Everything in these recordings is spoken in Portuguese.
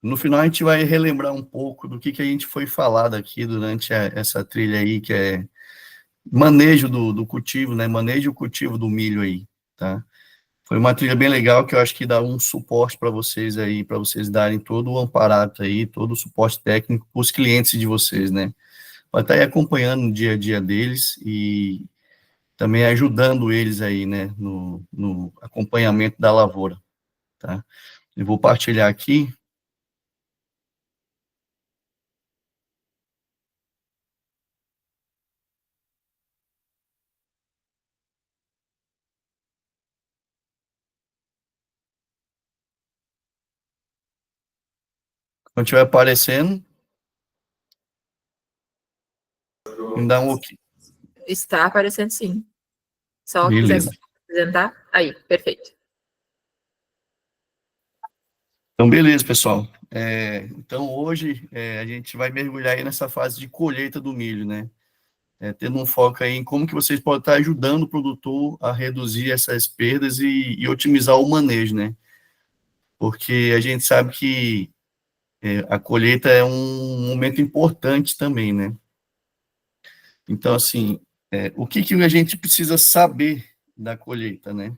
No final, a gente vai relembrar um pouco do que a gente foi falado aqui durante essa trilha aí, que é manejo do cultivo, né? Manejo o cultivo do milho aí, tá? Foi uma trilha bem legal que eu acho que dá um suporte para vocês aí, para vocês darem todo o amparato aí, todo o suporte técnico para os clientes de vocês, né? Vai estar aí acompanhando o dia a dia deles e também ajudando eles aí, né, no acompanhamento da lavoura, tá? Eu vou partilhar aqui. Quando estiver aparecendo, me dá um ok. Está aparecendo, sim. Só quiser Beleza. apresentar. Aí, perfeito. Então, beleza, pessoal. Então, hoje, a gente vai mergulhar aí nessa fase de colheita do milho, né? Tendo um foco aí em como que vocês podem estar ajudando o produtor a reduzir essas perdas e otimizar o manejo, né? Porque a gente sabe que a colheita é um momento importante também, né? Então, assim, o que a gente precisa saber da colheita, né?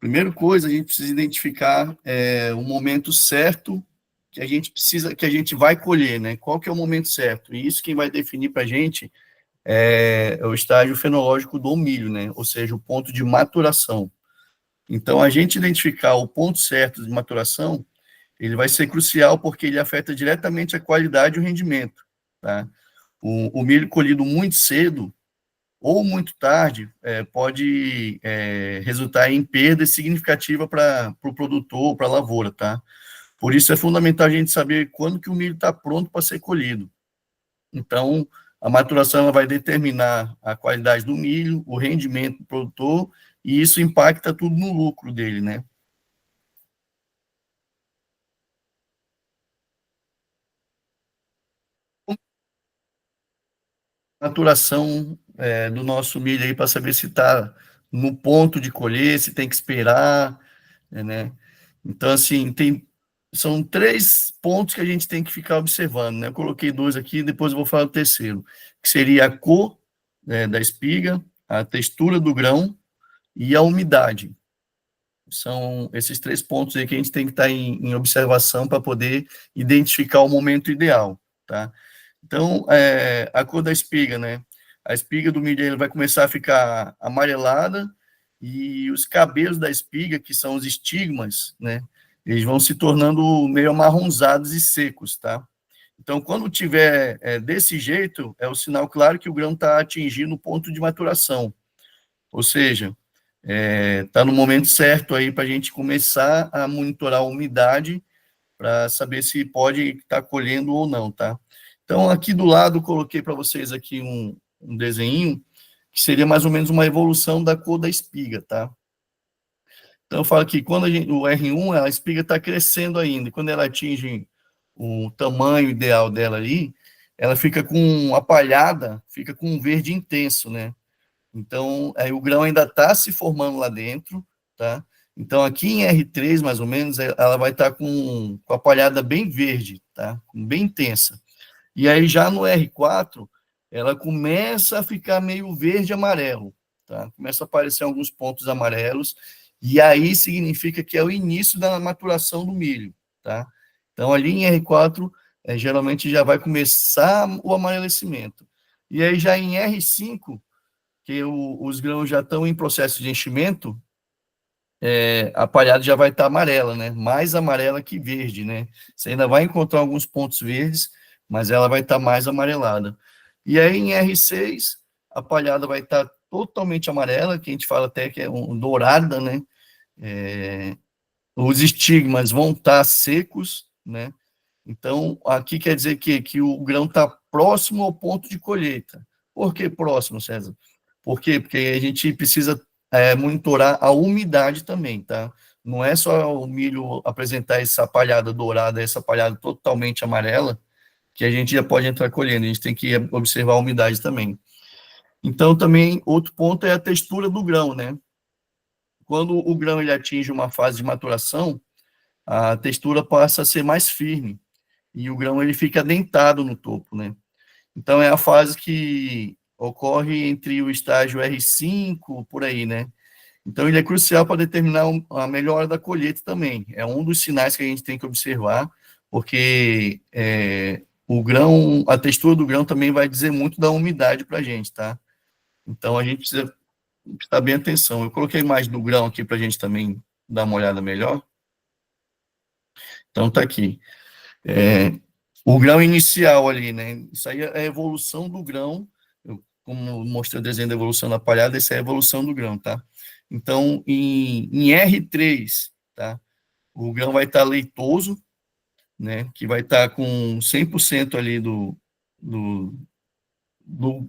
Primeira coisa, a gente precisa identificar o momento certo que a gente precisa, que a gente vai colher, né? Qual que é o momento certo? E isso quem vai definir para a gente é o estágio fenológico do milho, né? Ou seja, o ponto de maturação. Então, a gente identificar o ponto certo de maturação, ele vai ser crucial porque ele afeta diretamente a qualidade e o rendimento, tá? O milho colhido muito cedo ou muito tarde pode resultar em perda significativa para o produtor, para a lavoura, tá? Por isso é fundamental a gente saber quando que o milho está pronto para ser colhido. Então, a maturação ela vai determinar a qualidade do milho, o rendimento do produtor, e isso impacta tudo no lucro dele, né? Maturação do nosso milho aí para saber se está no ponto de colher, se tem que esperar, né? Então, assim, são 3 pontos que a gente tem que ficar observando, né? Eu coloquei 2 aqui, depois eu vou falar o terceiro, que seria a cor da espiga, a textura do grão e a umidade. São esses 3 pontos aí que a gente tem que estar em observação para poder identificar o momento ideal, tá? Então, a cor da espiga, né? A espiga do milho ele vai começar a ficar amarelada e os cabelos da espiga, que são os estigmas, né? Eles vão se tornando meio amarronzados e secos, tá? Então, quando tiver desse jeito, é o sinal claro que o grão está atingindo o ponto de maturação. Ou seja, está no momento certo aí para a gente começar a monitorar a umidade para saber se pode estar colhendo ou não, tá? Então, aqui do lado, coloquei para vocês aqui um desenho, que seria mais ou menos uma evolução da cor da espiga, tá? Então, eu falo que quando o R1, a espiga está crescendo ainda, e quando ela atinge o tamanho ideal dela ali, ela fica com a palhada, fica com um verde intenso, né? Então, aí o grão ainda está se formando lá dentro, tá? Então, aqui em R3, mais ou menos, ela vai estar com a palhada bem verde, tá? Bem intensa. E aí, já no R4, ela começa a ficar meio verde-amarelo, tá? Começa a aparecer alguns pontos amarelos, e aí significa que é o início da maturação do milho, tá? Então, ali em R4, geralmente já vai começar o amarelecimento. E aí, já em R5, que os grãos já estão em processo de enchimento, a palhada já vai estar amarela, né? Mais amarela que verde, né? Você ainda vai encontrar alguns pontos verdes, mas ela vai estar mais amarelada. E aí em R6, a palhada vai estar totalmente amarela, que a gente fala até que é dourada, né? Os estigmas vão estar secos, né? Então, aqui quer dizer que o grão está próximo ao ponto de colheita. Por que próximo, César? Por quê? Porque a gente precisa monitorar a umidade também, tá? Não é só o milho apresentar essa palhada dourada, essa palhada totalmente amarela, que a gente já pode entrar colhendo, a gente tem que observar a umidade também. Então, também, outro ponto é a textura do grão, né? Quando o grão ele atinge uma fase de maturação, a textura passa a ser mais firme, e o grão ele fica dentado no topo, né? Então, é a fase que ocorre entre o estágio R5, por aí, né? Então, ele é crucial para determinar a melhora da colheita também. É um dos sinais que a gente tem que observar, porque o grão, a textura do grão também vai dizer muito da umidade para a gente, tá? Então, a gente precisa prestar bem atenção. Eu coloquei mais do grão aqui para a gente também dar uma olhada melhor. Então, tá aqui. O grão inicial ali, né? Isso aí é a evolução do grão. Como mostrei o desenho da evolução da palhada, essa é a evolução do grão, tá? Então, em R3, tá? O grão vai estar leitoso, né? Que vai estar com 100% ali do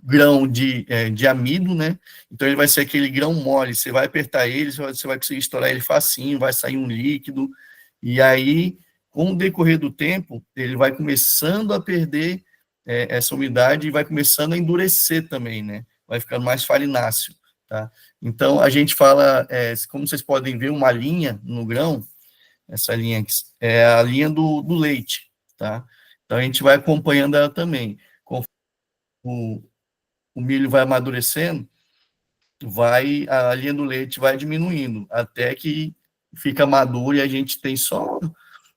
grão de amido, né? Então, ele vai ser aquele grão mole. Você vai apertar ele, você vai conseguir estourar ele facinho, vai sair um líquido. E aí, com o decorrer do tempo, ele vai começando a perder essa umidade e vai começando a endurecer também, né? Vai ficando mais farináceo, tá? Então, a gente fala, como vocês podem ver, uma linha no grão, essa linha aqui, é a linha do leite, tá? Então, a gente vai acompanhando ela também. Conforme o milho vai amadurecendo, a linha do leite vai diminuindo, até que fica maduro e a gente tem só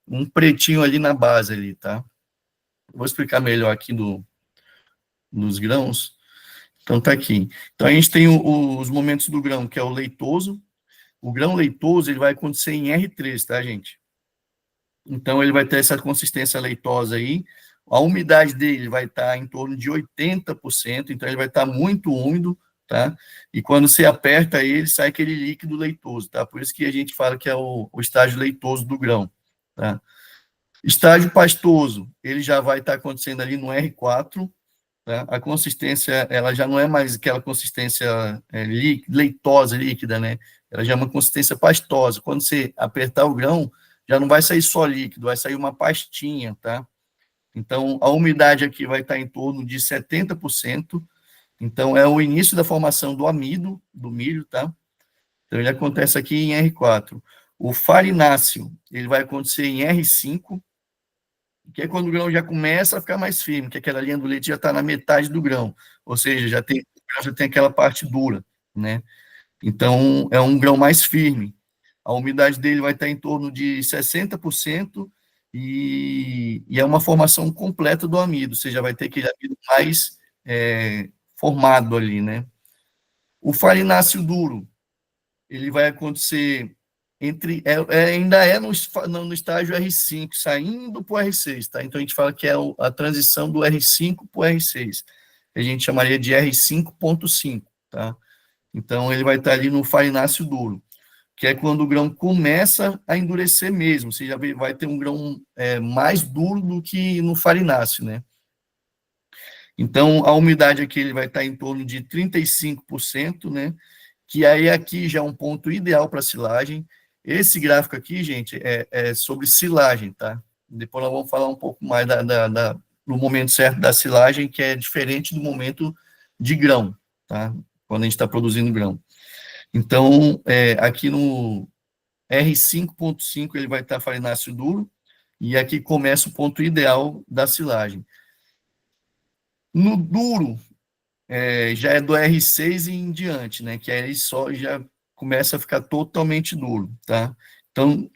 um pretinho ali na base ali, tá? Vou explicar melhor aqui dos grãos. Então, tá aqui. Então, a gente tem os momentos do grão, que é o leitoso. O grão leitoso, ele vai acontecer em R3, tá, gente? Então, ele vai ter essa consistência leitosa aí. A umidade dele vai estar em torno de 80%, então ele vai estar muito úmido, tá? E quando você aperta ele, sai aquele líquido leitoso, tá? Por isso que a gente fala que é o estágio leitoso do grão, tá? Estágio pastoso, ele já vai estar acontecendo ali no R4, tá? A consistência, ela já não é mais aquela consistência leitosa, líquida, né? Ela já é uma consistência pastosa. Quando você apertar o grão, já não vai sair só líquido, vai sair uma pastinha, tá? Então, a umidade aqui vai estar em torno de 70%. Então, é o início da formação do amido, do milho, tá? Então, ele acontece aqui em R4. O farináceo, ele vai acontecer em R5, que é quando o grão já começa a ficar mais firme, que aquela linha do leite já está na metade do grão, ou seja, já tem aquela parte dura, né? Então, é um grão mais firme. A umidade dele vai estar em torno de 60% e é uma formação completa do amido, você já vai ter aquele amido mais formado ali, né? O farináceo duro, ele vai acontecer ainda é no estágio R5, saindo para o R6, tá? Então, a gente fala que é a transição do R5 para o R6, que a gente chamaria de R5.5, tá? Então, ele vai estar ali no farináceo duro, que é quando o grão começa a endurecer mesmo, você já vai ter um grão mais duro do que no farináceo, né? Então, a umidade aqui ele vai estar em torno de 35%, né? Que aí aqui já é um ponto ideal para silagem. Esse gráfico aqui, gente, é sobre silagem, tá? Depois nós vamos falar um pouco mais do momento certo da silagem, que é diferente do momento de grão, tá? Quando a gente está produzindo grão. Então, aqui no R5.5 ele vai estar farináceo duro, e aqui começa o ponto ideal da silagem. No duro, já é do R6 e em diante, né? Que aí só já começa a ficar totalmente duro, tá? Então,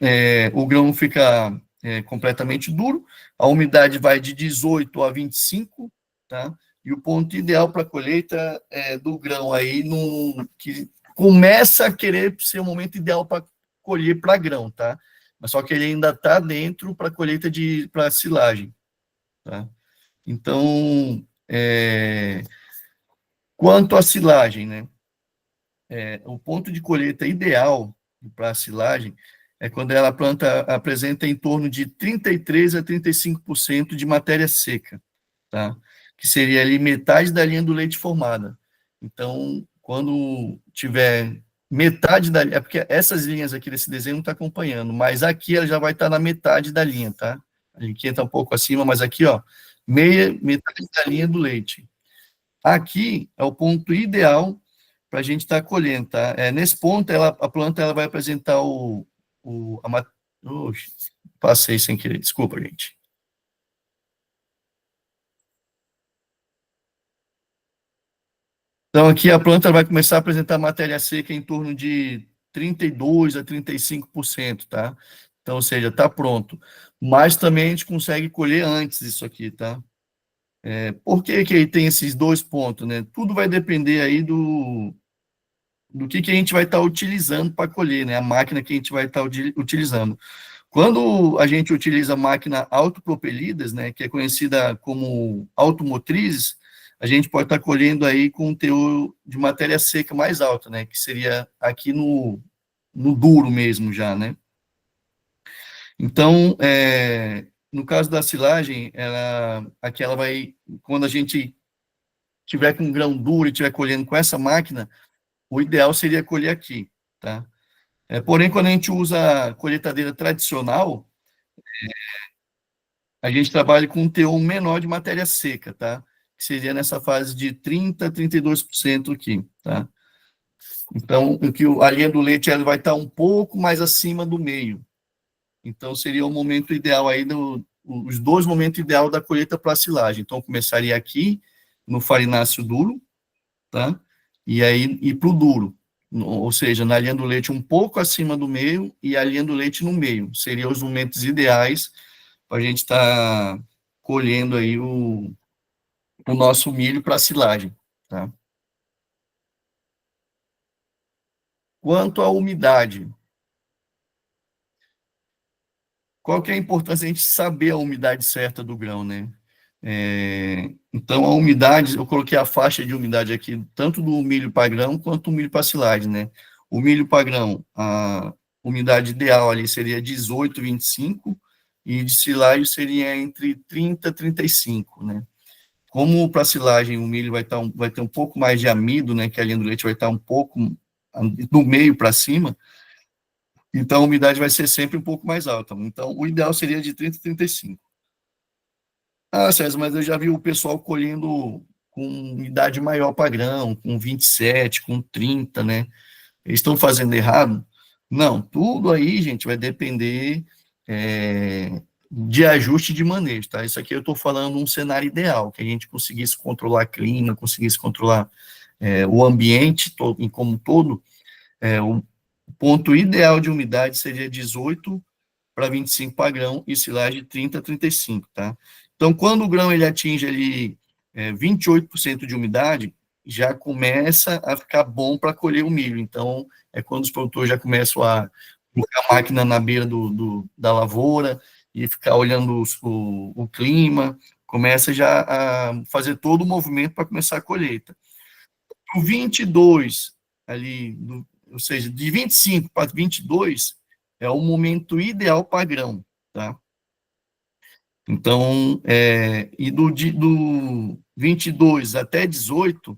o grão fica completamente duro, a umidade vai de 18 a 25, tá? E o ponto ideal para a colheita do grão aí, que começa a querer ser o momento ideal para colher para grão, tá? Mas só que ele ainda está dentro para colheita para silagem, tá? Então, quanto à silagem, né? O ponto de colheita ideal para a silagem é quando a planta apresenta em torno de 33% a 35% de matéria seca, tá? Que seria ali metade da linha do leite formada. Então, quando tiver metade da linha, é porque essas linhas aqui desse desenho não está acompanhando, mas aqui ela já vai estar na metade da linha, tá? Aqui está um pouco acima, mas aqui, ó, metade da linha do leite. Aqui é o ponto ideal para a gente estar colhendo, tá? Nesse ponto, a planta ela vai apresentar passei sem querer, desculpa, gente. Então, aqui a planta vai começar a apresentar matéria seca em torno de 32% a 35%, tá? Então, ou seja, está pronto. Mas também a gente consegue colher antes isso aqui, tá? Por que que tem esses dois pontos, né? Tudo vai depender aí do que a gente vai estar utilizando para colher, né? A máquina que a gente vai estar utilizando. Quando a gente utiliza máquina autopropelidas, né, que é conhecida como automotrizes, a gente pode estar colhendo aí com um teor de matéria seca mais alto, né, que seria aqui no duro mesmo já, né. Então, no caso da silagem, aqui ela vai, quando a gente tiver com grão duro e estiver colhendo com essa máquina, o ideal seria colher aqui, tá? Porém, quando a gente usa a colheitadeira tradicional, a gente trabalha com um teor menor de matéria seca, tá? Que seria nessa fase de 30% a 32% aqui, tá? Então, a linha do leite ela vai estar um pouco mais acima do meio. Então, seria o momento ideal aí, os dois momentos ideal da colheita para a silagem. Então, começaria aqui, no farináceo duro, tá? E aí ir para o duro. Ou seja, na linha do leite um pouco acima do meio e a linha do leite no meio. Seriam os momentos ideais para a gente estar colhendo aí o nosso milho para silagem, tá? Quanto à umidade, qual que é a importância de a gente saber a umidade certa do grão, né? Então, a umidade, eu coloquei a faixa de umidade aqui, tanto do milho para grão quanto do milho para silagem, né? O milho para grão, a umidade ideal ali seria 18, 25, e de silagem seria entre 30 e 35, né? Como para silagem o milho vai ter um pouco mais de amido, né, que a linha do leite vai estar um pouco do meio para cima, então a umidade vai ser sempre um pouco mais alta. Então, o ideal seria de 30 a 35. Ah, César, mas eu já vi o pessoal colhendo com umidade maior para grão, com 27, com 30, né? Eles estão fazendo errado? Não, tudo aí, gente, vai depender de ajuste de manejo, tá? Isso aqui eu estou falando um cenário ideal, que a gente conseguisse controlar clima, conseguisse controlar o ambiente todo, em como um todo. O ponto ideal de umidade seria 18 para 25 para grão e silagem 30 a 35, tá? Então, quando o grão ele atinge ali 28% de umidade, já começa a ficar bom para colher o milho. Então, é quando os produtores já começam a colocar a máquina na beira da lavoura e ficar olhando o clima, começa já a fazer todo o movimento para começar a colheita. O 22, ali, ou seja, de 25 para 22, é o momento ideal para grão, tá? Então, e do 22 até 18,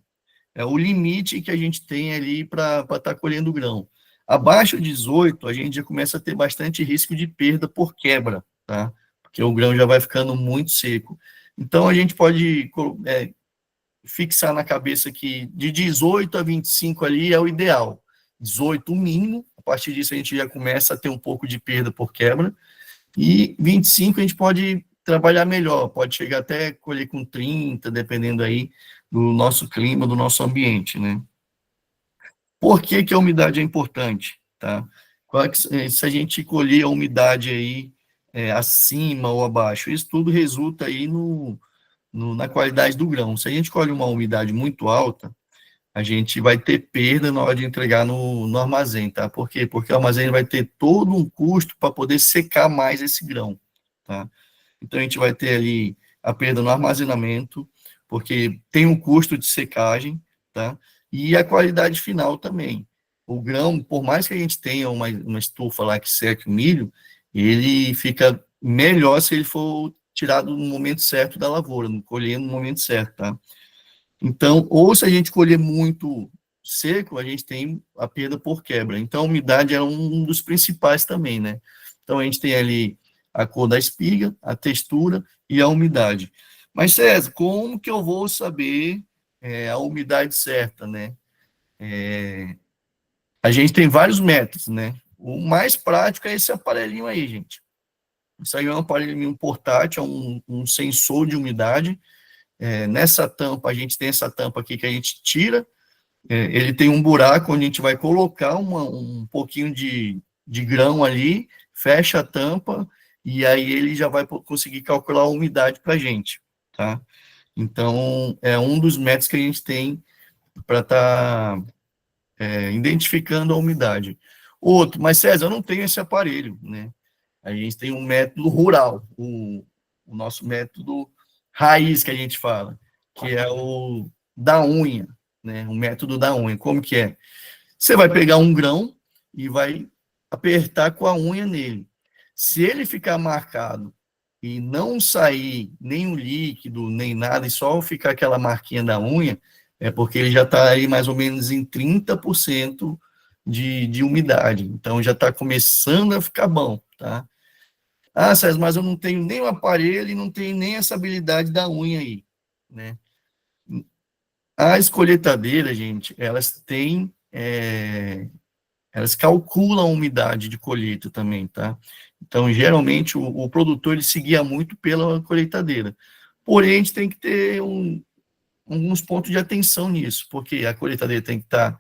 é o limite que a gente tem ali para estar colhendo grão. Abaixo de 18, a gente já começa a ter bastante risco de perda por quebra, tá? Porque o grão já vai ficando muito seco. Então, a gente pode fixar na cabeça que de 18 a 25 ali é o ideal. 18 o mínimo, a partir disso a gente já começa a ter um pouco de perda por quebra, e 25 a gente pode trabalhar melhor, pode chegar até colher com 30, dependendo aí do nosso clima, do nosso ambiente, né? Por que que a umidade é importante, tá? Se a gente colher a umidade aí acima ou abaixo, isso tudo resulta aí na qualidade do grão. Se a gente colhe uma umidade muito alta, a gente vai ter perda na hora de entregar no armazém, tá? Por quê? Porque o armazém vai ter todo um custo para poder secar mais esse grão, tá? Então, a gente vai ter ali a perda no armazenamento, porque tem um custo de secagem, tá? E a qualidade final também. O grão, por mais que a gente tenha uma estufa lá que seque o milho, ele fica melhor se ele for tirado no momento certo da lavoura, colher no momento certo, tá? Então, ou se a gente colher muito seco, a gente tem a perda por quebra. Então, a umidade é um dos principais também, né? Então, a gente tem ali a cor da espiga, a textura e a umidade. Mas, César, como que eu vou saber a umidade certa, né? A gente tem vários métodos, né? O mais prático é esse aparelhinho aí, gente. Isso aí é um aparelho portátil, é um sensor de umidade. Nessa tampa, a gente tem essa tampa aqui que a gente tira, ele tem um buraco onde a gente vai colocar um pouquinho de grão ali, fecha a tampa, e aí ele já vai conseguir calcular a umidade para a gente, tá? Então, é um dos métodos que a gente tem para estar identificando a umidade. Outro, mas César, eu não tenho esse aparelho, né? A gente tem um método rural, o nosso método raiz que a gente fala, que é o da unha, né? O método da unha. Como que é? Você vai pegar um grão e vai apertar com a unha nele. Se ele ficar marcado e não sair nenhum líquido, nem nada, e só ficar aquela marquinha da unha, é porque ele já está aí mais ou menos em 30% de umidade. Então já está começando a ficar bom, tá? Ah, César, mas eu não tenho nem o aparelho e não tenho nem essa habilidade da unha aí, né? As colheitadeiras, gente, elas calculam a umidade de colheita também, tá? Então, geralmente, o produtor, ele se guia muito pela colheitadeira. Porém, a gente tem que ter alguns pontos de atenção nisso, porque a colheitadeira tem que estar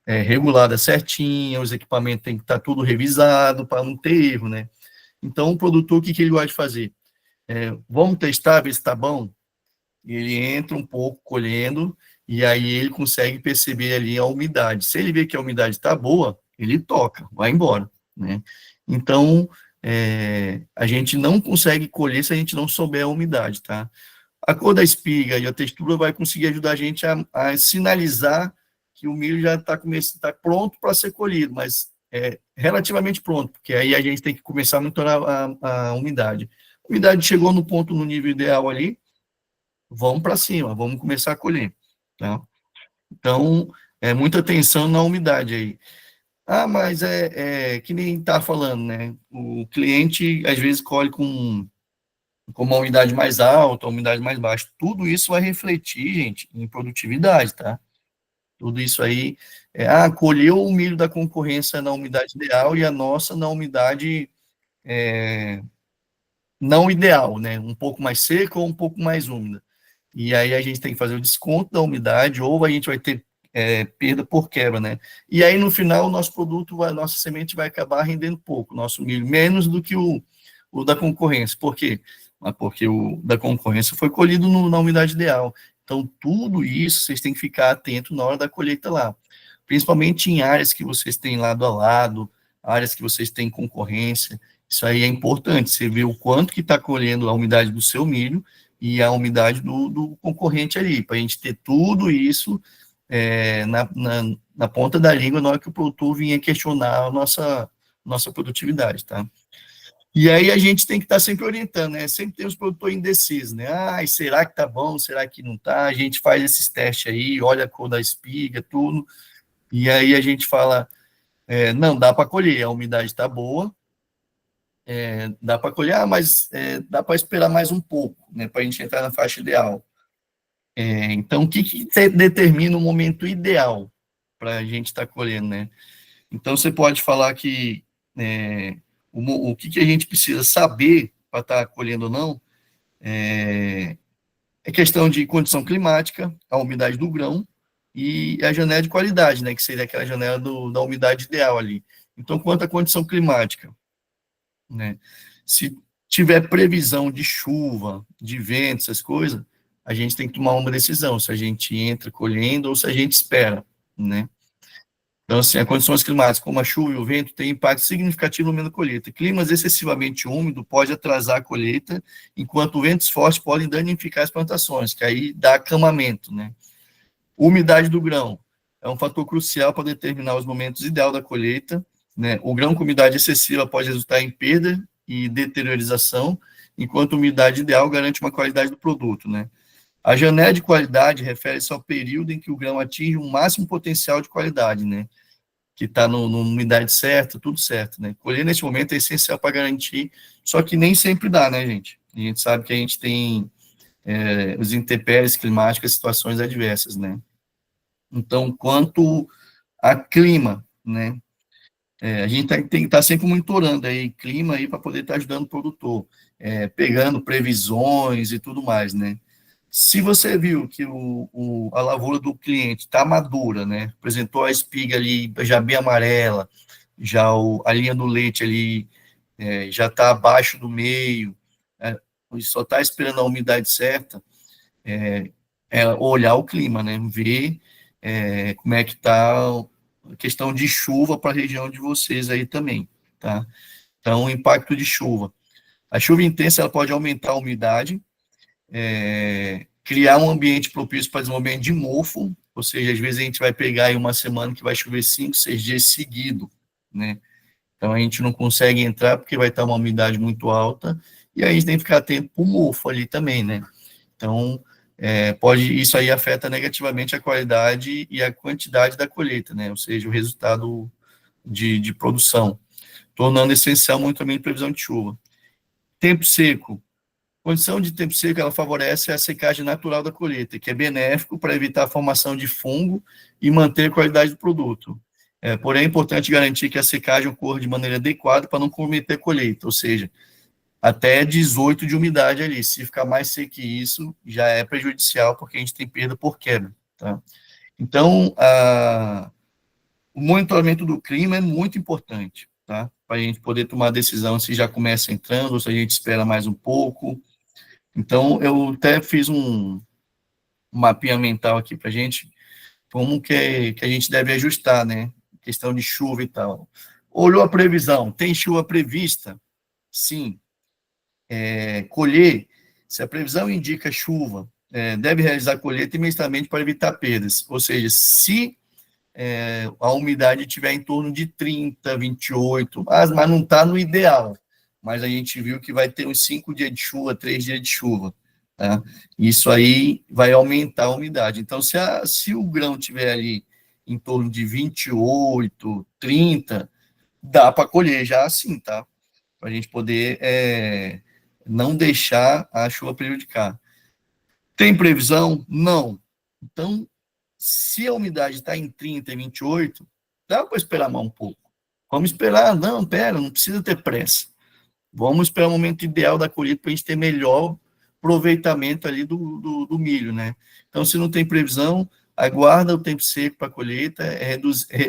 regulada certinha, os equipamentos têm que estar tudo revisado para não ter erro, né? Então, o produtor, o que ele gosta de fazer? Vamos testar, ver se está bom? Ele entra um pouco colhendo, e aí ele consegue perceber ali a umidade. Se ele vê que a umidade está boa, ele toca, vai embora, né? Então, a gente não consegue colher se a gente não souber a umidade, tá? A cor da espiga e a textura vai conseguir ajudar a gente a sinalizar que o milho já está pronto para ser colhido, mas relativamente pronto, porque aí a gente tem que começar a monitorar a umidade. A umidade chegou no ponto, no nível ideal ali, vamos para cima, vamos começar a colher, tá? Então, muita atenção na umidade aí. Ah, mas que nem está falando, né? O cliente, às vezes, colhe com uma umidade mais alta, uma umidade mais baixa. Tudo isso vai refletir, gente, em produtividade, tá? Tudo isso aí, colheu o milho da concorrência na umidade ideal e a nossa na umidade não ideal, né? Um pouco mais seca ou um pouco mais úmida. E aí a gente tem que fazer o desconto da umidade, ou a gente vai ter perda por quebra, né? E aí, no final, o nosso produto, nossa semente vai acabar rendendo pouco, nosso milho, menos do que o da concorrência. Por quê? Porque o da concorrência foi colhido na umidade ideal. Então, tudo isso vocês têm que ficar atento na hora da colheita lá. Principalmente em áreas que vocês têm lado a lado, áreas que vocês têm concorrência. Isso aí é importante, você vê o quanto que está colhendo a umidade do seu milho e a umidade do concorrente ali, para a gente ter tudo isso na ponta da língua na hora que o produtor vinha questionar a nossa produtividade, tá? E aí a gente tem que estar sempre orientando, né? Sempre tem os produtores indecisos, né? Ah, será que tá bom? Será que não tá? A gente faz esses testes aí, olha a cor da espiga, tudo, e aí a gente fala, não, dá para colher, a umidade está boa, dá para colher, mas dá para esperar mais um pouco, né? Para a gente entrar na faixa ideal. Então, o que determina o momento ideal para a gente estar colhendo, né? Então, você pode falar que o que a gente precisa saber para estar colhendo ou não é questão de condição climática, a umidade do grão e a janela de qualidade, né? Que seria aquela janela da umidade ideal ali. Então, quanto à condição climática, né? Se tiver previsão de chuva, de vento, essas coisas, a gente tem que tomar uma decisão, se a gente entra colhendo ou se a gente espera, né? Então, assim, as condições climáticas, como a chuva e o vento, têm impacto significativo no momento da colheita. Climas excessivamente úmidos pode atrasar a colheita, enquanto ventos fortes podem danificar as plantações, que aí dá acamamento, né? Umidade do grão é um fator crucial para determinar os momentos ideais da colheita, né? O grão com umidade excessiva pode resultar em perda e deteriorização, enquanto a umidade ideal garante uma qualidade do produto, né? A janela de qualidade refere-se ao período em que o grão atinge o máximo potencial de qualidade, né? Que está na umidade certa, tudo certo, né? Colher nesse momento é essencial para garantir, só que nem sempre dá, né, gente? A gente sabe que a gente tem os intempéries climáticas, situações adversas, né? Então, quanto a clima, né? A gente tem que estar sempre monitorando aí clima aí para poder estar ajudando o produtor, pegando previsões e tudo mais, né? Se você viu que a lavoura do cliente está madura, né? Apresentou a espiga ali já bem amarela, já a linha do leite ali já está abaixo do meio, só está esperando a umidade certa, olhar o clima, né? Ver como é que está a questão de chuva para a região de vocês aí também, tá? Então, o impacto de chuva. A chuva intensa ela pode aumentar a umidade, criar um ambiente propício para desenvolvimento de mofo, ou seja, às vezes a gente vai pegar aí uma semana que vai chover 5, 6 dias seguidos, né? Então a gente não consegue entrar porque vai estar uma umidade muito alta, e aí a gente tem que ficar atento para o mofo ali também, né? Então, isso aí afeta negativamente a qualidade e a quantidade da colheita, né? Ou seja, o resultado de produção, tornando essencial muito também a previsão de chuva. Tempo seco. Condição de tempo seco, ela favorece a secagem natural da colheita, que é benéfico para evitar a formação de fungo e manter a qualidade do produto. Porém, é importante garantir que a secagem ocorra de maneira adequada para não comprometer a colheita, ou seja, até 18 de umidade ali. Se ficar mais seco que isso, já é prejudicial, porque a gente tem perda por quebra. Tá? Então, o monitoramento do clima é muito importante, tá? Para a gente poder tomar a decisão se já começa entrando ou se a gente espera mais um pouco. Então, eu até fiz um mapinha mental aqui para a gente, como que a gente deve ajustar, né? Questão de chuva e tal. Olhou a previsão, tem chuva prevista? Sim. Colher, se a previsão indica chuva, deve realizar a colheita imediatamente para evitar perdas. Ou seja, se a umidade estiver em torno de 30, 28, mas não está no ideal. Mas a gente viu que vai ter uns 5 dias de chuva, 3 dias de chuva. Tá? Isso aí vai aumentar a umidade. Então, se o grão estiver ali em torno de 28, 30, dá para colher já assim, tá? Para a gente poder não deixar a chuva prejudicar. Tem previsão? Não. Então, se a umidade está em 30 e 28, dá para esperar mais um pouco. Vamos esperar, não, pera, não precisa ter pressa. Vamos esperar o momento ideal da colheita para a gente ter melhor aproveitamento ali do milho, né? Então, se não tem previsão, aguarda o tempo seco para a colheita,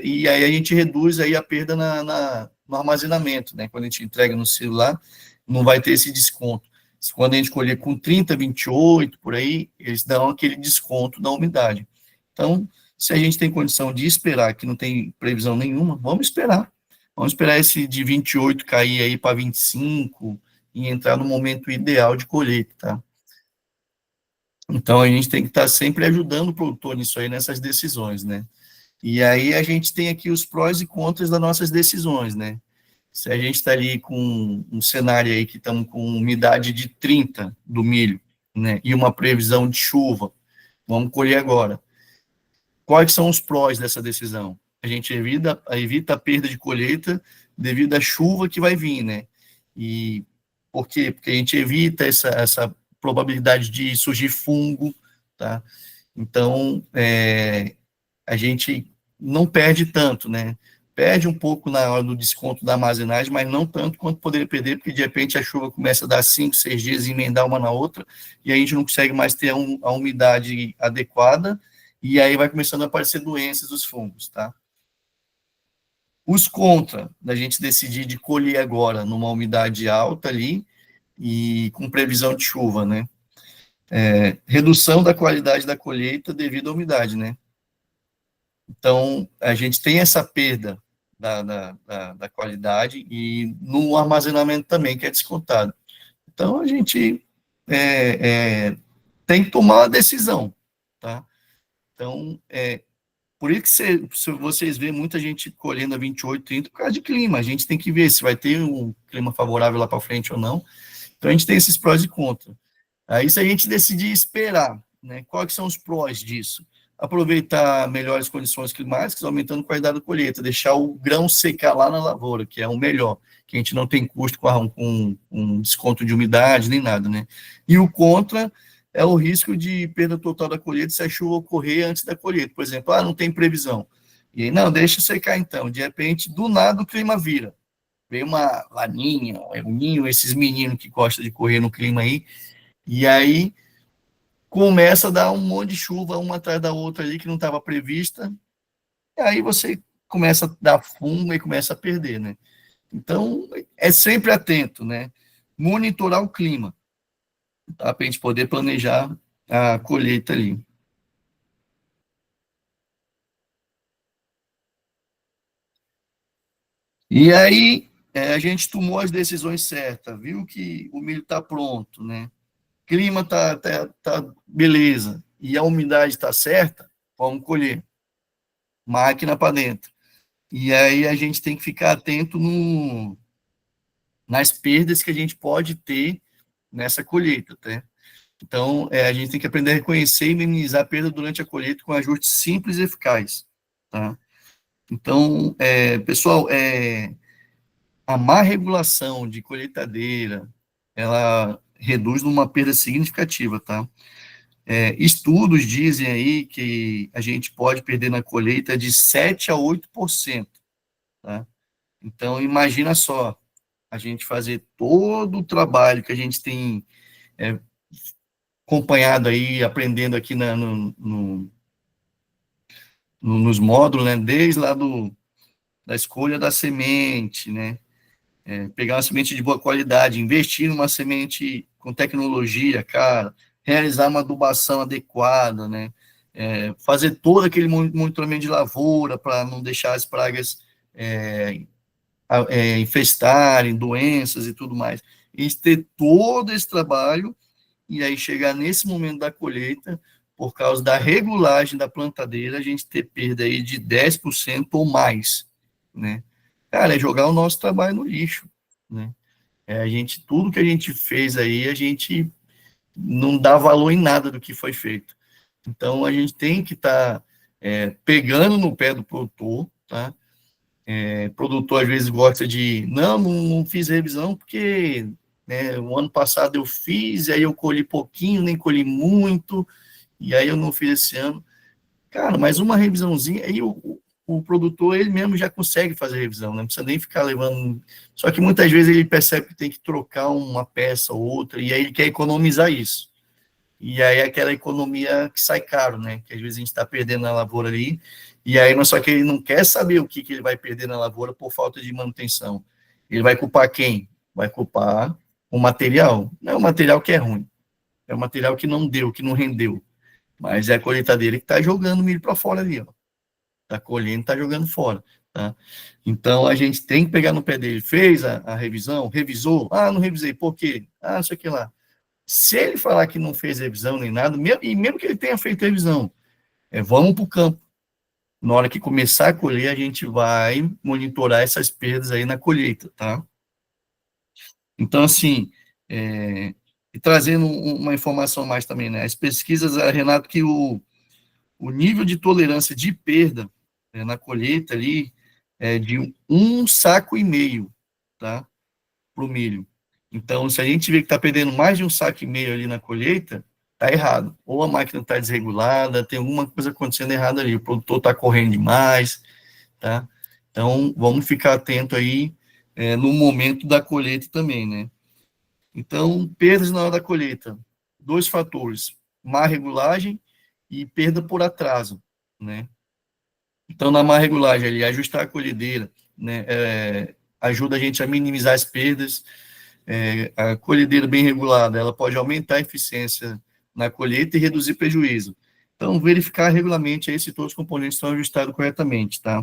e aí a gente reduz aí a perda no armazenamento, né? Quando a gente entrega no celular, não vai ter esse desconto. Quando a gente colher com 30, 28, por aí, eles dão aquele desconto da umidade. Então, se a gente tem condição de esperar, que não tem previsão nenhuma, vamos esperar. Vamos esperar esse de 28 cair aí para 25 e entrar no momento ideal de colheita, tá? Então, a gente tem que estar sempre ajudando o produtor nisso aí, nessas decisões, né? E aí a gente tem aqui os prós e contras das nossas decisões, né? Se a gente está ali com um cenário aí que estamos com umidade de 30 do milho, né? E uma previsão de chuva, vamos colher agora. Quais são os prós dessa decisão? A gente evita a perda de colheita devido à chuva que vai vir, né? E por quê? Porque a gente evita essa probabilidade de surgir fungo, tá? Então, a gente não perde tanto, né? Perde um pouco na hora do desconto da armazenagem, mas não tanto quanto poderia perder, porque de repente a chuva começa a dar 5, 6 dias e emendar uma na outra, e a gente não consegue mais ter a umidade adequada, e aí vai começando a aparecer doenças dos fungos, tá? Os contra, da gente decidir de colher agora numa umidade alta ali, e com previsão de chuva, né? Redução da qualidade da colheita devido à umidade, né? Então, a gente tem essa perda da qualidade e no armazenamento também, que é descontado. Então, a gente tem que tomar uma decisão, tá? Então, por isso que se vocês veem muita gente colhendo a 28, 30 por causa de clima. A gente tem que ver se vai ter um clima favorável lá para frente ou não. Então, a gente tem esses prós e contras. Aí, se a gente decidir esperar, né, quais são os prós disso? Aproveitar melhores condições climáticas, aumentando a qualidade da colheita, deixar o grão secar lá na lavoura, que é o melhor, que a gente não tem custo com desconto de umidade, nem nada, né? E o contra é o risco de perda total da colheita se a chuva ocorrer antes da colheita. Por exemplo, não tem previsão. E aí, não, deixa secar então. De repente, do nada, o clima vira. Vem uma laninha, um ninho, esses meninos que gostam de correr no clima aí, e aí começa a dar um monte de chuva, uma atrás da outra ali, que não estava prevista, e aí você começa a dar fumo e começa a perder, né? Então, é sempre atento, né? Monitorar o clima, tá? Para a gente poder planejar a colheita ali. E aí, a gente tomou as decisões certas, viu que o milho está pronto, né? Clima tá beleza, e a umidade está certa, vamos colher. Máquina para dentro. E aí a gente tem que ficar atento nas perdas que a gente pode ter nessa colheita, tá? Então, a gente tem que aprender a reconhecer e minimizar a perda durante a colheita com ajustes simples e eficazes, tá? Então, pessoal, a má regulação de colheitadeira, ela reduz numa perda significativa, tá? Estudos dizem aí que a gente pode perder na colheita de 7 a 8%, tá? Então, imagina só, a gente fazer todo o trabalho que a gente tem acompanhado aí, aprendendo aqui nos módulos, né? Desde lá da escolha da semente, né? Pegar uma semente de boa qualidade, investir numa semente com tecnologia, cara, realizar uma adubação adequada, né? Fazer todo aquele monitoramento de lavoura para não deixar as pragas infestarem, doenças e tudo mais. E ter todo esse trabalho e aí chegar nesse momento da colheita, por causa da regulagem da plantadeira, a gente ter perda aí de 10% ou mais, né? Cara, é jogar o nosso trabalho no lixo, né? Tudo que a gente fez aí, a gente não dá valor em nada do que foi feito. Então, a gente tem que estar pegando no pé do produtor, tá? O produtor, às vezes, gosta de, não fiz revisão porque, né, o ano passado eu fiz, e aí eu colhi pouquinho, nem colhi muito, e aí eu não fiz esse ano. Cara, mas uma revisãozinha, aí o produtor, ele mesmo já consegue fazer revisão, né? Não precisa nem ficar levando. Só que muitas vezes ele percebe que tem que trocar uma peça ou outra, e aí ele quer economizar isso. E aí é aquela economia que sai caro, né? Que às vezes a gente está perdendo na lavoura ali, e aí, mas só que ele não quer saber o que ele vai perder na lavoura por falta de manutenção. Ele vai culpar quem? Vai culpar o material. Não é o material que é ruim, é o material que não deu, que não rendeu. Mas é a colheitadeira que está jogando o milho para fora ali, ó. Está colhendo, está jogando fora, tá? Então, a gente tem que pegar no pé dele. Fez a revisão? Revisou? Ah, não revisei. Por quê? Ah, não sei o que lá. Se ele falar que não fez revisão nem nada, e mesmo que ele tenha feito revisão, vamos para o campo. Na hora que começar a colher, a gente vai monitorar essas perdas aí na colheita, tá? Então, assim, e trazendo uma informação mais também, né? As pesquisas, Renato, que o nível de tolerância de perda, na colheita ali é de 1,5 saco, tá? Para o milho. Então, se a gente vê que está perdendo mais de 1,5 saco ali na colheita, está errado. Ou a máquina está desregulada, tem alguma coisa acontecendo errada ali, o produtor está correndo demais, tá? Então, vamos ficar atento aí no momento da colheita também, né? Então, perdas na hora da colheita, dois fatores, má regulagem e perda por atraso, né? Então, na má regulagem, ali, ajustar a colhedeira, né, ajuda a gente a minimizar as perdas. A colhedeira bem regulada, ela pode aumentar a eficiência na colheita e reduzir prejuízo. Então, verificar regularmente aí se todos os componentes estão ajustados corretamente, tá?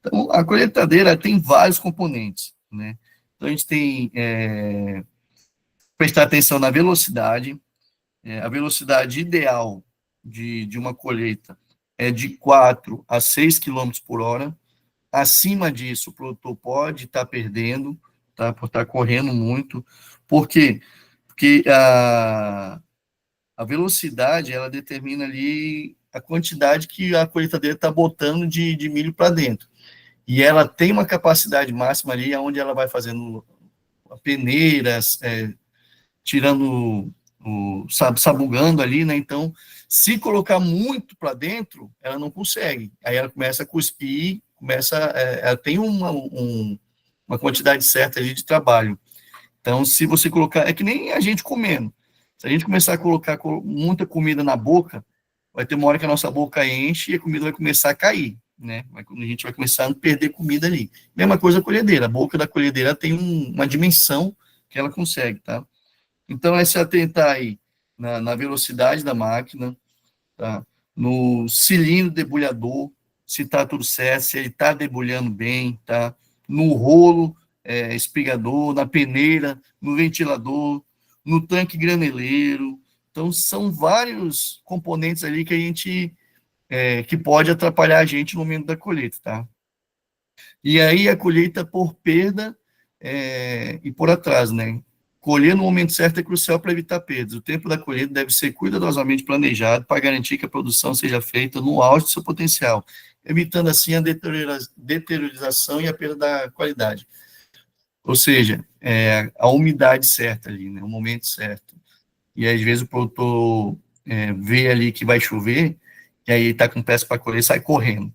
Então, a colheitadeira tem vários componentes, né? Então, a gente tem prestar atenção na velocidade, a velocidade ideal de uma colheita é de 4 a 6 quilômetros por hora. Acima disso, o produtor pode estar perdendo, tá? Por estar correndo muito. Por quê? Porque a velocidade, ela determina ali a quantidade que a colheitadeira está botando de milho para dentro. E ela tem uma capacidade máxima ali, onde ela vai fazendo peneiras, tirando sabugando ali, né? Então, se colocar muito para dentro, ela não consegue. Aí ela começa a cuspir, ela tem uma quantidade certa ali de trabalho. Então, se você colocar, é que nem a gente comendo. Se a gente começar a colocar muita comida na boca, vai ter uma hora que a nossa boca enche e a comida vai começar a cair, né? A gente vai começar a perder comida ali. Mesma coisa a colhedeira. A boca da colhedeira tem uma dimensão que ela consegue, tá? Então, é se atentar aí na velocidade da máquina, tá? No cilindro debulhador, se está tudo certo, se ele está debulhando bem, tá? No rolo espigador, na peneira, no ventilador, no tanque graneleiro. Então, são vários componentes ali que a gente que pode atrapalhar a gente no momento da colheita, tá? E aí a colheita por perda e por atraso, né? Colher no momento certo é crucial para evitar perdas. O tempo da colheita deve ser cuidadosamente planejado para garantir que a produção seja feita no auge do seu potencial, evitando assim a deteriorização e a perda da qualidade. Ou seja, a umidade certa ali, né? O momento certo. E às vezes o produtor vê ali que vai chover, e aí está com peça para colher e sai correndo.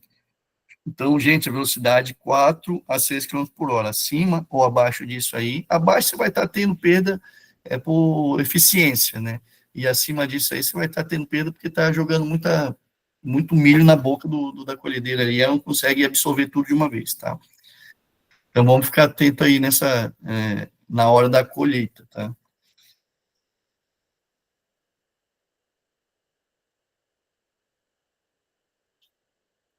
Então, gente, a velocidade 4 a 6 km por hora, acima ou abaixo disso aí. Abaixo você vai estar tendo perda por eficiência, né? E acima disso aí você vai estar tendo perda porque está jogando muito milho na boca da colhedeira ali, ela não consegue absorver tudo de uma vez, tá? Então, vamos ficar atento aí na hora da colheita, tá?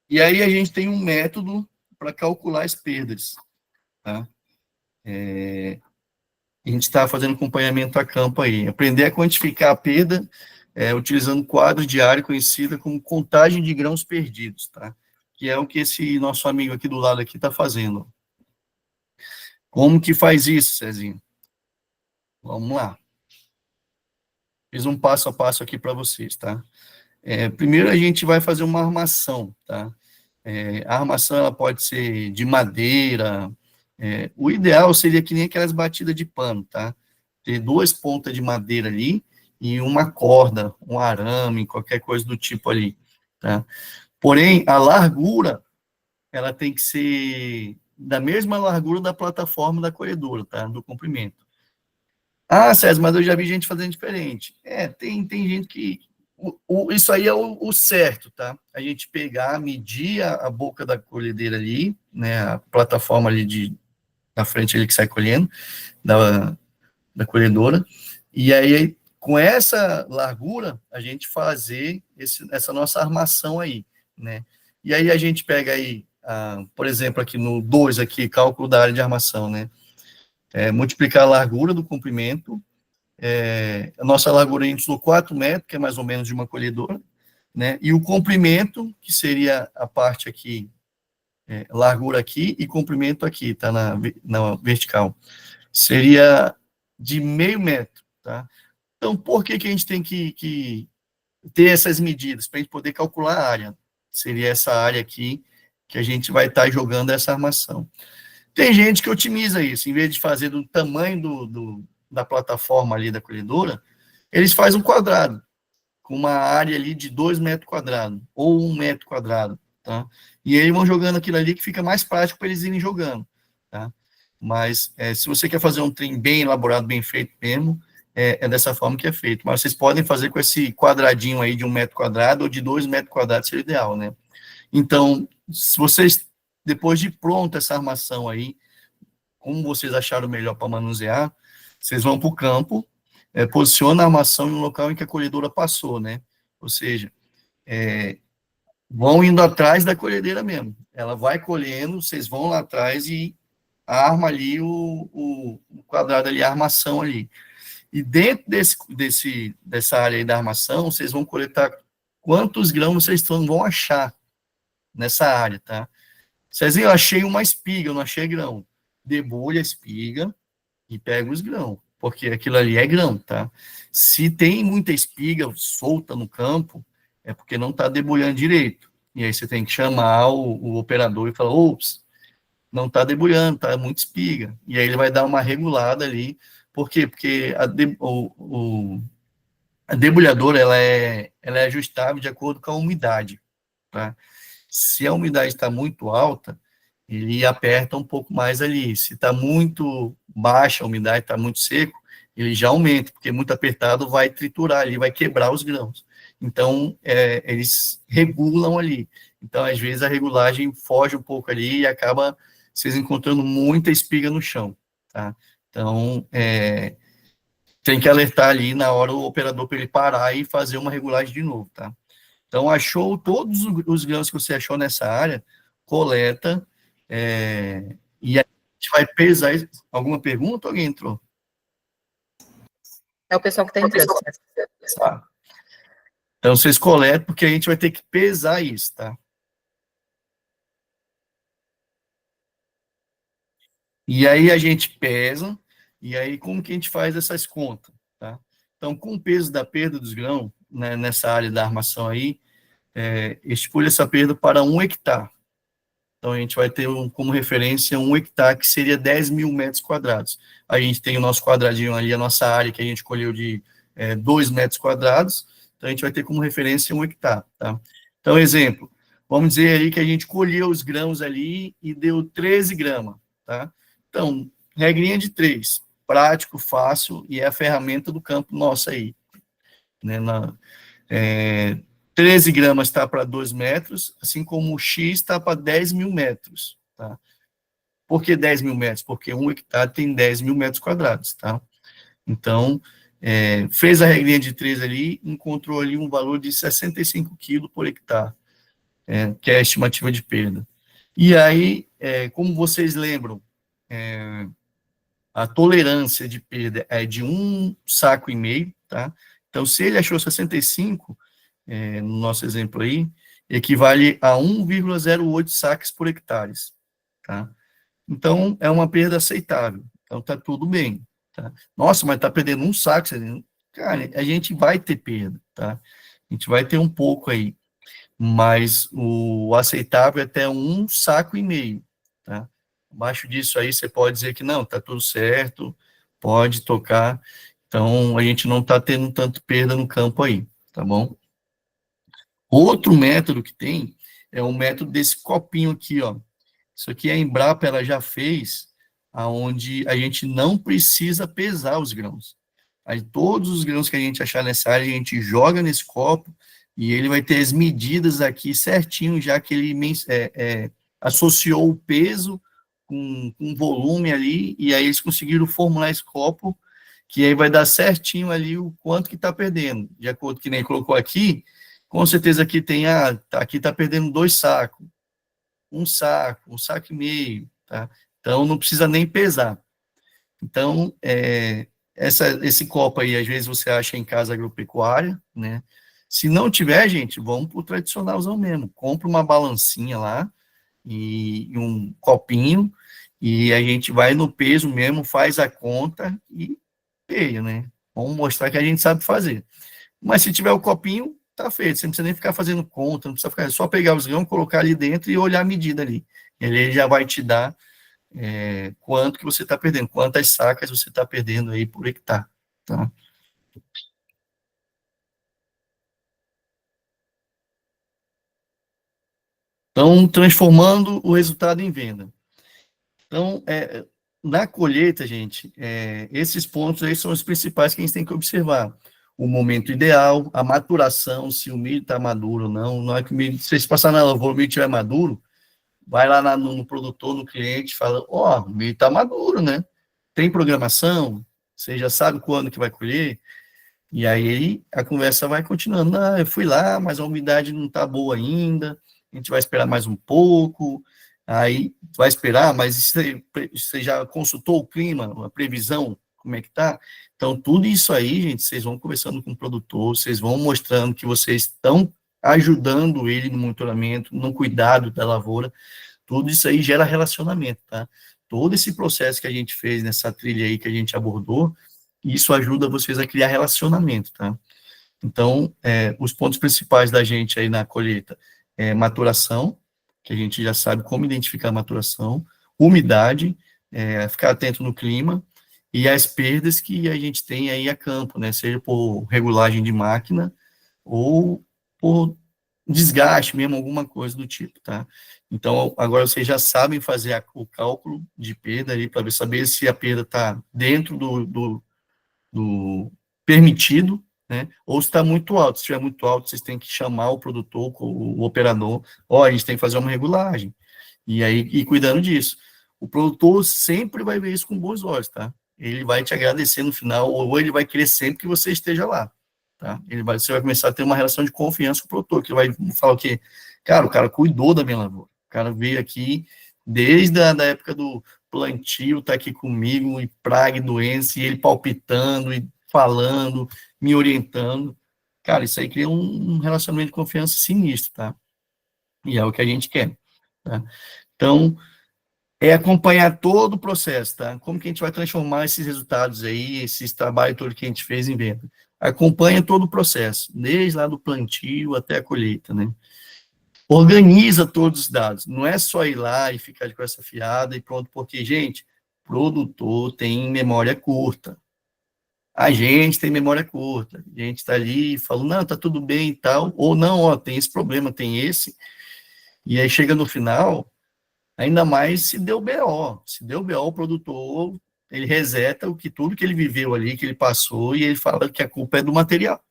E aí a gente tem um método para calcular as perdas, tá? A gente está fazendo acompanhamento a campo aí. Aprender a quantificar a perda utilizando quadro diário conhecido como contagem de grãos perdidos, tá? Que é o que esse nosso amigo aqui do lado aqui está fazendo. Como que faz isso, Cezinho? Vamos lá. Fiz um passo a passo aqui para vocês, tá? Primeiro a gente vai fazer uma armação, tá? A armação ela pode ser de madeira. O ideal seria que nem aquelas batidas de pano, tá? Ter duas pontas de madeira ali e uma corda, um arame, qualquer coisa do tipo ali, tá? Porém, a largura, ela tem que ser da mesma largura da plataforma da colhedora, tá? Do comprimento. Ah, César, mas eu já vi gente fazendo diferente. Tem gente que... isso aí é o certo, tá? A gente pegar, medir a boca da colhedeira ali, né? A plataforma ali na frente ali que sai colhendo, da colhedora, e aí, com essa largura, a gente fazer essa nossa armação aí, né? E aí a gente pega aí, por exemplo, aqui no 2, aqui, cálculo da área de armação, né? Multiplicar a largura do comprimento, a nossa largura a gente usou 4 metros, que é mais ou menos de uma colhedora, né? E o comprimento, que seria a parte aqui, largura aqui e comprimento aqui, tá na vertical, seria de meio metro, tá? Então, por que a gente tem que ter essas medidas? Para a gente poder calcular a área. Seria essa área aqui que a gente vai estar jogando essa armação. Tem gente que otimiza isso, em vez de fazer do tamanho da plataforma ali da colhedora, eles fazem um quadrado, com uma área ali de 2 metros quadrados, ou 1 metro quadrado, tá? E aí vão jogando aquilo ali que fica mais prático para eles irem jogando, tá? Mas se você quer fazer um trem bem elaborado, bem feito mesmo, é dessa forma que é feito. Mas vocês podem fazer com esse quadradinho aí de 1 metro quadrado ou de 2 metros quadrados, seria ideal, né? Então, se vocês, depois de pronta essa armação aí, como vocês acharam melhor para manusear, vocês vão para o campo, posiciona a armação no local em que a colhedora passou, né? Ou seja, vão indo atrás da colhedeira mesmo. Ela vai colhendo, vocês vão lá atrás e arma ali o quadrado ali, a armação ali. E dentro dessa área aí da armação, vocês vão coletar quantos grãos vocês vão achar nessa área, tá? Cezinho, eu achei uma espiga, eu não achei grão. Debulha a espiga e pega os grãos, porque aquilo ali é grão, tá? Se tem muita espiga solta no campo, é porque não está debulhando direito. E aí você tem que chamar o operador e falar, ops, não está debulhando, tá muito espiga. E aí ele vai dar uma regulada ali. Por quê? Porque A debulhadora, ela é ajustável de acordo com a umidade, tá? Se a umidade está muito alta, ele aperta um pouco mais ali. Se está muito baixa a umidade, está muito seco, ele já aumenta, porque muito apertado vai triturar ali, vai quebrar os grãos. Então, eles regulam ali. Então, às vezes, a regulagem foge um pouco ali e acaba vocês encontrando muita espiga no chão, tá? Então, tem que alertar ali na hora o operador para ele parar e fazer uma regulagem de novo, tá? Então, achou todos os grãos que você achou nessa área, coleta, e a gente vai pesar. Alguma pergunta? Alguém entrou? É o pessoal que está entrando. Tá. Então, vocês coletam, porque a gente vai ter que pesar isso, tá? E aí a gente pesa, e aí como que a gente faz essas contas, tá? Então, com o peso da perda dos grãos, né, nessa área da armação aí, estipule essa perda para 1 hectare. Então, a gente vai ter como referência 1 hectare, que seria 10 mil metros quadrados. A gente tem o nosso quadradinho ali, a nossa área que a gente escolheu de 2 metros quadrados, então a gente vai ter como referência 1 hectare, tá? Então, exemplo, vamos dizer ali que a gente colheu os grãos ali e deu 13 gramas, tá? Então, regrinha de 3, prático, fácil, e é a ferramenta do campo nossa aí, né? 13 gramas está para 2 metros, assim como o X está para 10 mil metros, tá? Por que 10 mil metros? Porque 1 hectare tem 10 mil metros quadrados, tá? Então, fez a regrinha de 3 ali, encontrou ali um valor de 65 quilos por hectare, que é a estimativa de perda. E aí, como vocês lembram, a tolerância de perda é de 1,5 saco, tá? Então, se ele achou 65, no nosso exemplo aí, equivale a 1,08 saques por hectare, tá? Então, é uma perda aceitável. Então, tá tudo bem, tá? Nossa, mas tá perdendo 1 saco. Cara, a gente vai ter perda, tá? A gente vai ter um pouco aí, mas o aceitável é até 1,5 saco, tá? Abaixo disso aí, você pode dizer que não, tá tudo certo, pode tocar. Então, a gente não tá tendo tanto perda no campo aí, tá bom? Outro método que tem é o método desse copinho aqui, ó. Isso aqui a Embrapa ela já fez, aonde a gente não precisa pesar os grãos. Aí todos os grãos que a gente achar nessa área, a gente joga nesse copo e ele vai ter as medidas aqui certinho, já que ele associou o peso com volume ali, e aí eles conseguiram formular esse copo, que aí vai dar certinho ali o quanto que está perdendo. De acordo com que nem colocou aqui, com certeza aqui tem, aqui está perdendo 2 sacos, 1 saco, 1,5 saco, tá? Então, não precisa nem pesar. Então, esse copo aí, às vezes você acha em casa agropecuária, né? Se não tiver, gente, vamos para o tradicionalzão mesmo. Compra uma balancinha lá e um copinho, e a gente vai no peso mesmo, faz a conta e peia, né? Vamos mostrar que a gente sabe fazer. Mas se tiver o copinho, tá feito. Você não precisa nem ficar fazendo conta, não precisa ficar, é só pegar os grãos, colocar ali dentro e olhar a medida ali. Ele já vai te dar quanto que você está perdendo, quantas sacas você está perdendo aí por hectare, tá? Então, transformando o resultado em venda. Então, na colheita, gente, esses pontos aí são os principais que a gente tem que observar. O momento ideal, a maturação, se o milho está maduro ou não. Não é que o milho, se você passar na lavoura, o milho estiver maduro, vai lá no produtor, no cliente, fala, o milho está maduro, né? Tem programação, você já sabe quando que vai colher, e aí a conversa vai continuando. Ah, eu fui lá, mas a umidade não está boa ainda, a gente vai esperar mais um pouco, aí vai esperar, mas você já consultou o clima, a previsão, como é que tá? Então, tudo isso aí, gente, vocês vão conversando com o produtor, vocês vão mostrando que vocês estão ajudando ele no monitoramento, no cuidado da lavoura, tudo isso aí gera relacionamento, tá? Todo esse processo que a gente fez nessa trilha aí que a gente abordou, isso ajuda vocês a criar relacionamento, tá? Então, os pontos principais da gente aí na colheita é maturação, que a gente já sabe como identificar a maturação, umidade, ficar atento no clima, e as perdas que a gente tem aí a campo, né? Seja por regulagem de máquina ou por desgaste mesmo, alguma coisa do tipo, tá? Então, agora vocês já sabem fazer o cálculo de perda aí, para saber se a perda está dentro do permitido, né? Ou se está muito alto. Se estiver muito alto, vocês têm que chamar o produtor, o operador, a gente tem que fazer uma regulagem. E aí, ir cuidando disso. O produtor sempre vai ver isso com bons olhos, tá? Ele vai te agradecer no final, ou ele vai querer sempre que você esteja lá, tá? Você vai começar a ter uma relação de confiança com o produtor, que vai falar o quê? Cara, o cara cuidou da minha lavoura. O cara veio aqui desde a da época do plantio, tá aqui comigo, e praga e doença, e ele palpitando, e falando, me orientando. Cara, isso aí cria um relacionamento de confiança sinistro, tá? E é o que a gente quer, tá? Então, é acompanhar todo o processo, tá? Como que a gente vai transformar esses resultados aí, esses trabalhos todo que a gente fez em venda. Acompanha todo o processo, desde lá do plantio até a colheita, né? Organiza todos os dados, não é só ir lá e ficar de conversa fiada e pronto, porque, gente, produtor tem memória curta. A gente tem memória curta. A gente está ali falando, não, tá tudo bem e tal, ou não, ó, tem esse problema, tem esse, e aí chega no final, ainda mais se deu BO. Se deu BO, o produtor, ele reseta tudo que ele viveu ali, que ele passou, e ele fala que a culpa é do material.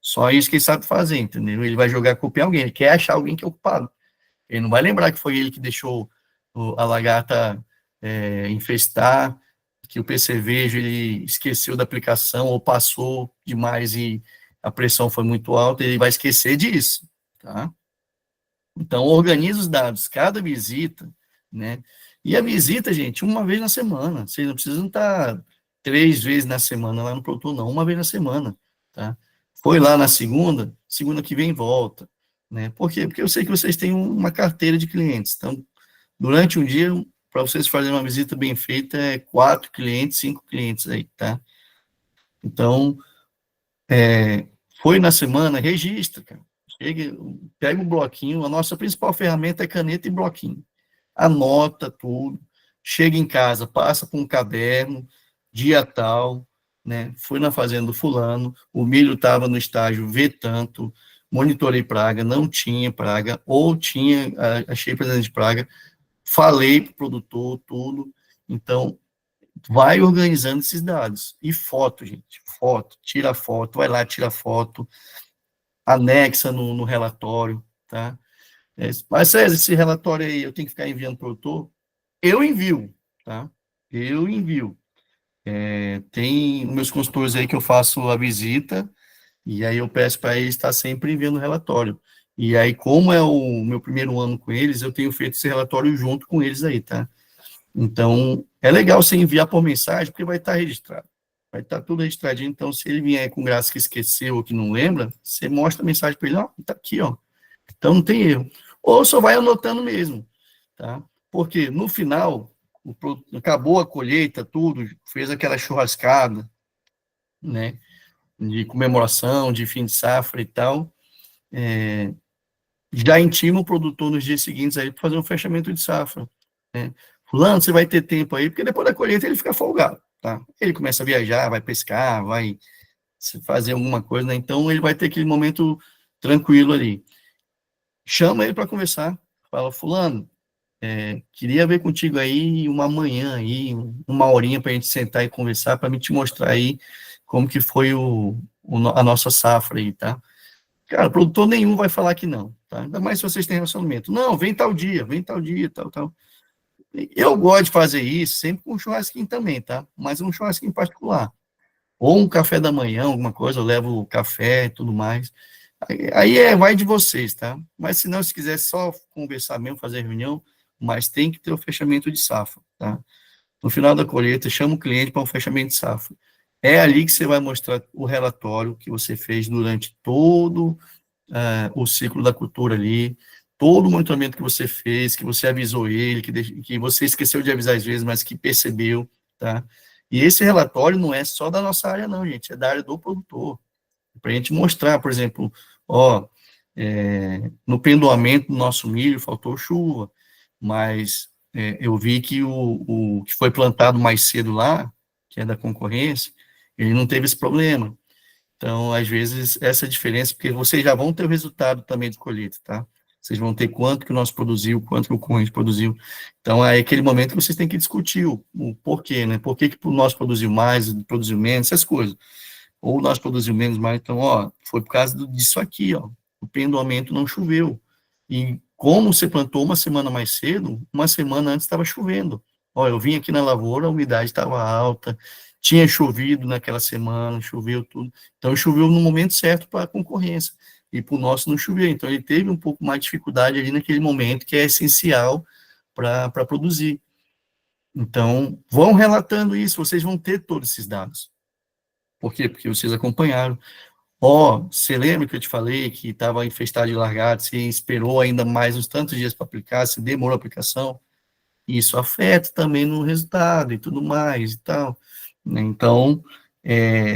Só isso que ele sabe fazer, entendeu? Ele vai jogar a culpa em alguém, ele quer achar alguém que é o culpado. Ele não vai lembrar que foi ele que deixou a lagarta infestar, que o percevejo ele esqueceu da aplicação ou passou demais e a pressão foi muito alta, ele vai esquecer disso, tá? Então, organiza os dados, cada visita, né? E a visita, gente, uma vez na semana. Vocês não precisam estar 3 vezes na semana lá no produtor, não. Uma vez na semana, tá? Foi lá na segunda, segunda que vem volta, né? Por quê? Porque eu sei que vocês têm uma carteira de clientes. Então, durante um dia, para vocês fazerem uma visita bem feita, é 4 clientes, 5 clientes aí, tá? Então, foi na semana, registra, cara. Chega, pega o bloquinho, a nossa principal ferramenta é caneta e bloquinho. Anota tudo, chega em casa, passa por um caderno, dia tal, né? Fui na fazenda do fulano, o milho estava no estágio V tanto, monitorei praga, não tinha praga, ou tinha, achei presença de praga, falei para o produtor tudo. Então, vai organizando esses dados. E foto, gente, foto, tira foto, vai lá, tira foto, anexa no relatório, tá? Mas, César, esse relatório aí eu tenho que ficar enviando para o produtor? Eu envio, tá? Eu envio. Tem meus consultores aí que eu faço a visita, e aí eu peço para eles estar sempre enviando o relatório. E aí, como é o meu primeiro ano com eles, eu tenho feito esse relatório junto com eles aí, tá? Então, é legal você enviar por mensagem, porque vai estar registrado. Vai estar tudo registradinho, então se ele vier com graça que esqueceu ou que não lembra, você mostra a mensagem para ele, ó, tá aqui, ó. Então não tem erro. Ou só vai anotando mesmo, tá? Porque no final, acabou a colheita, tudo, fez aquela churrascada, né? De comemoração, de fim de safra e tal, já intima o produtor nos dias seguintes aí para fazer um fechamento de safra, né? Fulano, você vai ter tempo aí, porque depois da colheita ele fica folgado, tá? Ele começa a viajar, vai pescar, vai fazer alguma coisa, né? Então ele vai ter aquele momento tranquilo ali. Chama ele para conversar, fala, fulano, queria ver contigo aí uma manhã aí, uma horinha para a gente sentar e conversar, para me te mostrar aí como que foi a nossa safra aí, tá? Cara, produtor nenhum vai falar que não, tá? Ainda mais se vocês têm relacionamento. Não, vem tal dia, tal, tal. Eu gosto de fazer isso sempre com um churrasquinho também, tá? Mas um churrasquinho particular. Ou um café da manhã, alguma coisa, eu levo café e tudo mais. Aí vai de vocês, tá? Mas se não, se quiser só conversar mesmo, fazer reunião, mas tem que ter o fechamento de safra, tá? No final da colheita, chama o cliente para um fechamento de safra. É ali que você vai mostrar o relatório que você fez durante todo o ciclo da cultura ali, todo o monitoramento que você fez, que você avisou ele, que você esqueceu de avisar às vezes, mas que percebeu, tá? E esse relatório não é só da nossa área, não, gente, é da área do produtor. Para a gente mostrar, por exemplo, ó, no pendoamento do nosso milho faltou chuva, mas eu vi que o que foi plantado mais cedo lá, que é da concorrência, ele não teve esse problema. Então, às vezes, essa diferença, porque vocês já vão ter o resultado também de colheita, tá? Vocês vão ter quanto que o nosso produziu, quanto que o concorrente produziu. Então, é aquele momento que vocês têm que discutir o porquê, né? Por que que o nosso produziu mais, produziu menos, essas coisas. Ou nós produzimos menos mais, então, ó, foi por causa disso aqui, ó. O pendoamento não choveu. E como você plantou uma semana mais cedo, uma semana antes estava chovendo. Ó, eu vim aqui na lavoura, a umidade estava alta, tinha chovido naquela semana, choveu tudo. Então, choveu no momento certo para a concorrência. E para o nosso não choveu. Então, ele teve um pouco mais de dificuldade ali naquele momento, que é essencial para produzir. Então, vão relatando isso, vocês vão ter todos esses dados. Por quê? Porque vocês acompanharam. Ó, você lembra que eu te falei que estava infestado de largado, você esperou ainda mais uns tantos dias para aplicar, se demorou a aplicação? Isso afeta também no resultado e tudo mais e tal. Né? Então,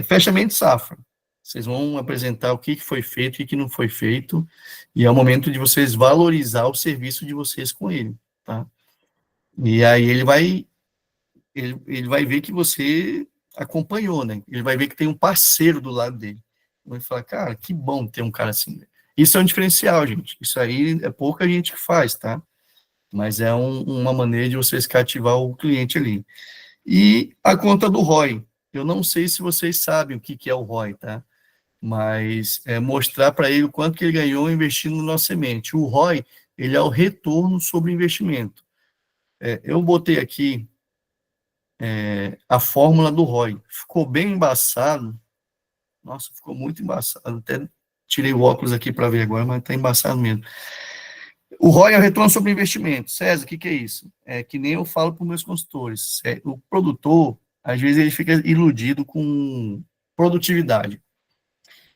fechamento de safra. Vocês vão apresentar o que foi feito e o que não foi feito, e é o momento de vocês valorizar o serviço de vocês com ele, tá? E aí ele vai ver que você acompanhou, né? Ele vai ver que tem um parceiro do lado dele. Vai falar, cara, que bom ter um cara assim. Isso é um diferencial, gente. Isso aí é pouca gente que faz, tá? Mas é uma maneira de vocês cativar o cliente ali. E a conta do ROI. Eu não sei se vocês sabem o que é o ROI, tá? Mas é mostrar para ele o quanto que ele ganhou investindo na nossa semente. O ROI, ele é o retorno sobre o investimento. Eu botei aqui a fórmula do ROI. Ficou bem embaçado. Nossa, ficou muito embaçado. Até tirei o óculos aqui para ver agora, mas está embaçado mesmo. O ROI é o retorno sobre investimento. César, o que é isso? É que nem eu falo para os meus consultores. O produtor, às vezes, ele fica iludido com produtividade.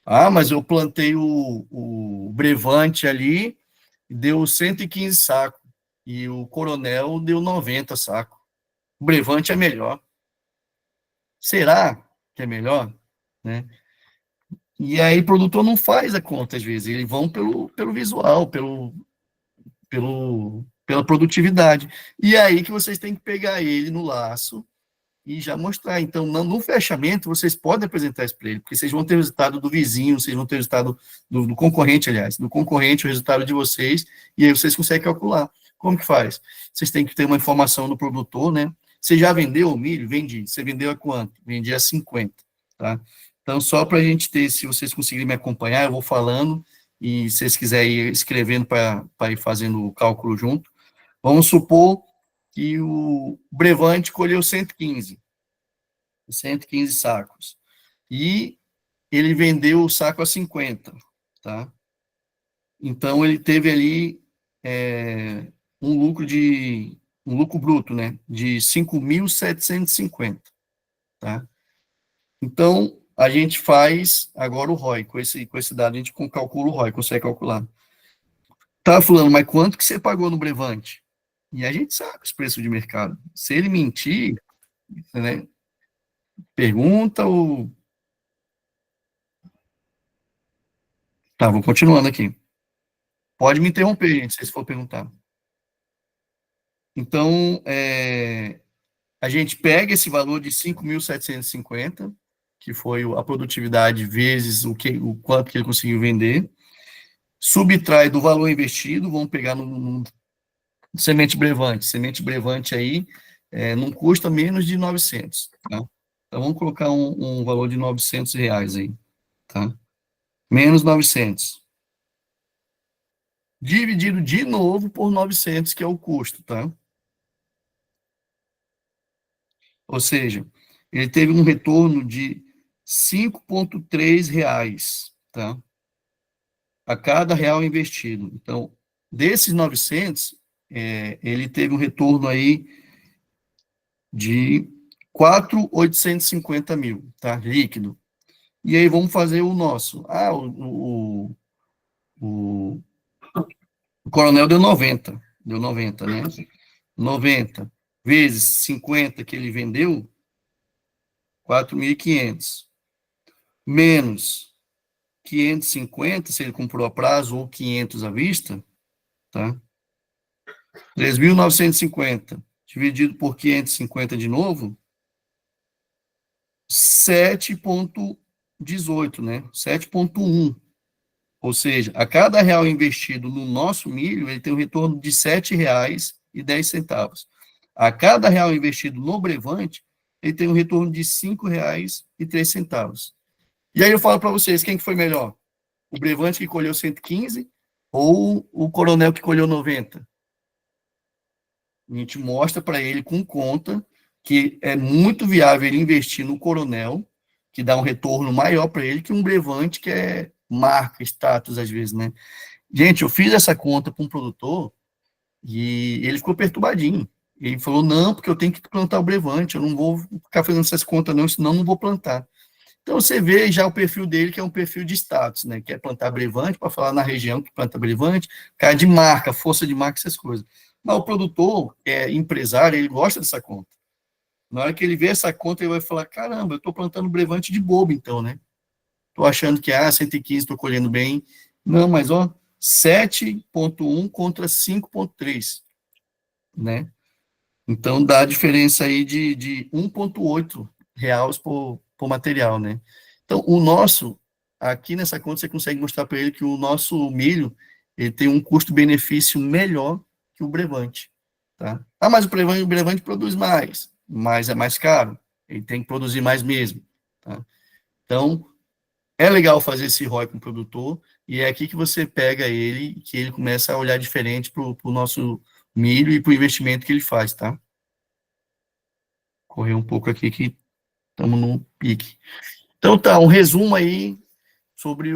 Ah, mas eu plantei o Brevante ali, deu 115 sacos. E o Coronel deu 90 sacos. O Brevante é melhor. Será que é melhor? Né? E aí o produtor não faz a conta, às vezes, eles vão pelo visual, pela produtividade. E aí que vocês têm que pegar ele no laço e já mostrar. Então, no fechamento, vocês podem apresentar isso para ele, porque vocês vão ter o resultado do vizinho, vocês vão ter o resultado do concorrente, aliás, do concorrente, o resultado de vocês, e aí vocês conseguem calcular. Como que faz? Vocês têm que ter uma informação do produtor, né? Você já vendeu o milho? Vendi. Você vendeu a quanto? Vendi a 50, tá? Então, só para a gente ter, se vocês conseguirem me acompanhar, eu vou falando, e se vocês quiserem ir escrevendo para ir fazendo o cálculo junto. Vamos supor que o Brevante colheu 115 sacos. E ele vendeu o saco a 50, tá? Então, ele teve ali um lucro bruto, né, de 5.750, tá? Então, a gente faz agora o ROI, com esse dado a gente calcula o ROI, consegue calcular. Tá, fulano, mas quanto que você pagou no Brevante? E a gente sabe os preços de mercado. Se ele mentir, né, pergunta ou... Tá, vou continuando aqui. Pode me interromper, gente, se for perguntar. Então, a gente pega esse valor de 5.750, que foi a produtividade vezes o quanto que ele conseguiu vender, subtrai do valor investido, vamos pegar no semente brevante. Semente brevante aí não custa menos de 900, tá? Então, vamos colocar um valor de R$ 900 aí, tá? Menos 900. Dividido de novo por 900, que é o custo, tá? Ou seja, ele teve um retorno de R$ 5,3, tá? A cada real investido. Então, desses 900, ele teve um retorno aí de 4.850 mil, tá? Líquido. E aí vamos fazer o nosso. O Coronel deu 90, né? 90 vezes 50 que ele vendeu, 4.500. Menos 550, se ele comprou a prazo, ou 500 à vista, tá? 3.950 dividido por 550 de novo, 7,18, né? 7,1. Ou seja, a cada real investido no nosso milho, ele tem um retorno de R$ 7,10. A cada real investido no Brevante, ele tem um retorno de R$ 5,03. E aí eu falo para vocês, quem que foi melhor? O Brevante que colheu 115 ou o Coronel que colheu 90? A gente mostra para ele com conta que é muito viável ele investir no Coronel, que dá um retorno maior para ele, que um Brevante que é marca, status, às vezes, né? Gente, eu fiz essa conta para um produtor e ele ficou perturbadinho. Ele falou, não, porque eu tenho que plantar o Brevante, eu não vou ficar fazendo essas contas não, senão não vou plantar. Então, você vê já o perfil dele, que é um perfil de status, né? Que é plantar Brevante, para falar na região que planta Brevante, cara de marca, força de marca, essas coisas. Mas o produtor, empresário, ele gosta dessa conta. Na hora que ele vê essa conta, ele vai falar, caramba, eu estou plantando Brevante de bobo, então, né? Estou achando que, 115, estou colhendo bem. Não, mas, 7,1 contra 5,3, né? Então, dá a diferença aí de 1,8 reais por material, né? Então, aqui nessa conta, você consegue mostrar para ele que o nosso milho, ele tem um custo-benefício melhor que o Brevante, tá? Mas o Brevante produz mais, mas é mais caro, ele tem que produzir mais mesmo, tá? Então, é legal fazer esse ROI com o produtor, e é aqui que você pega ele, que ele começa a olhar diferente para o nosso milho e para o investimento que ele faz, tá? Correr um pouco aqui que estamos no pique. Então tá, um resumo aí sobre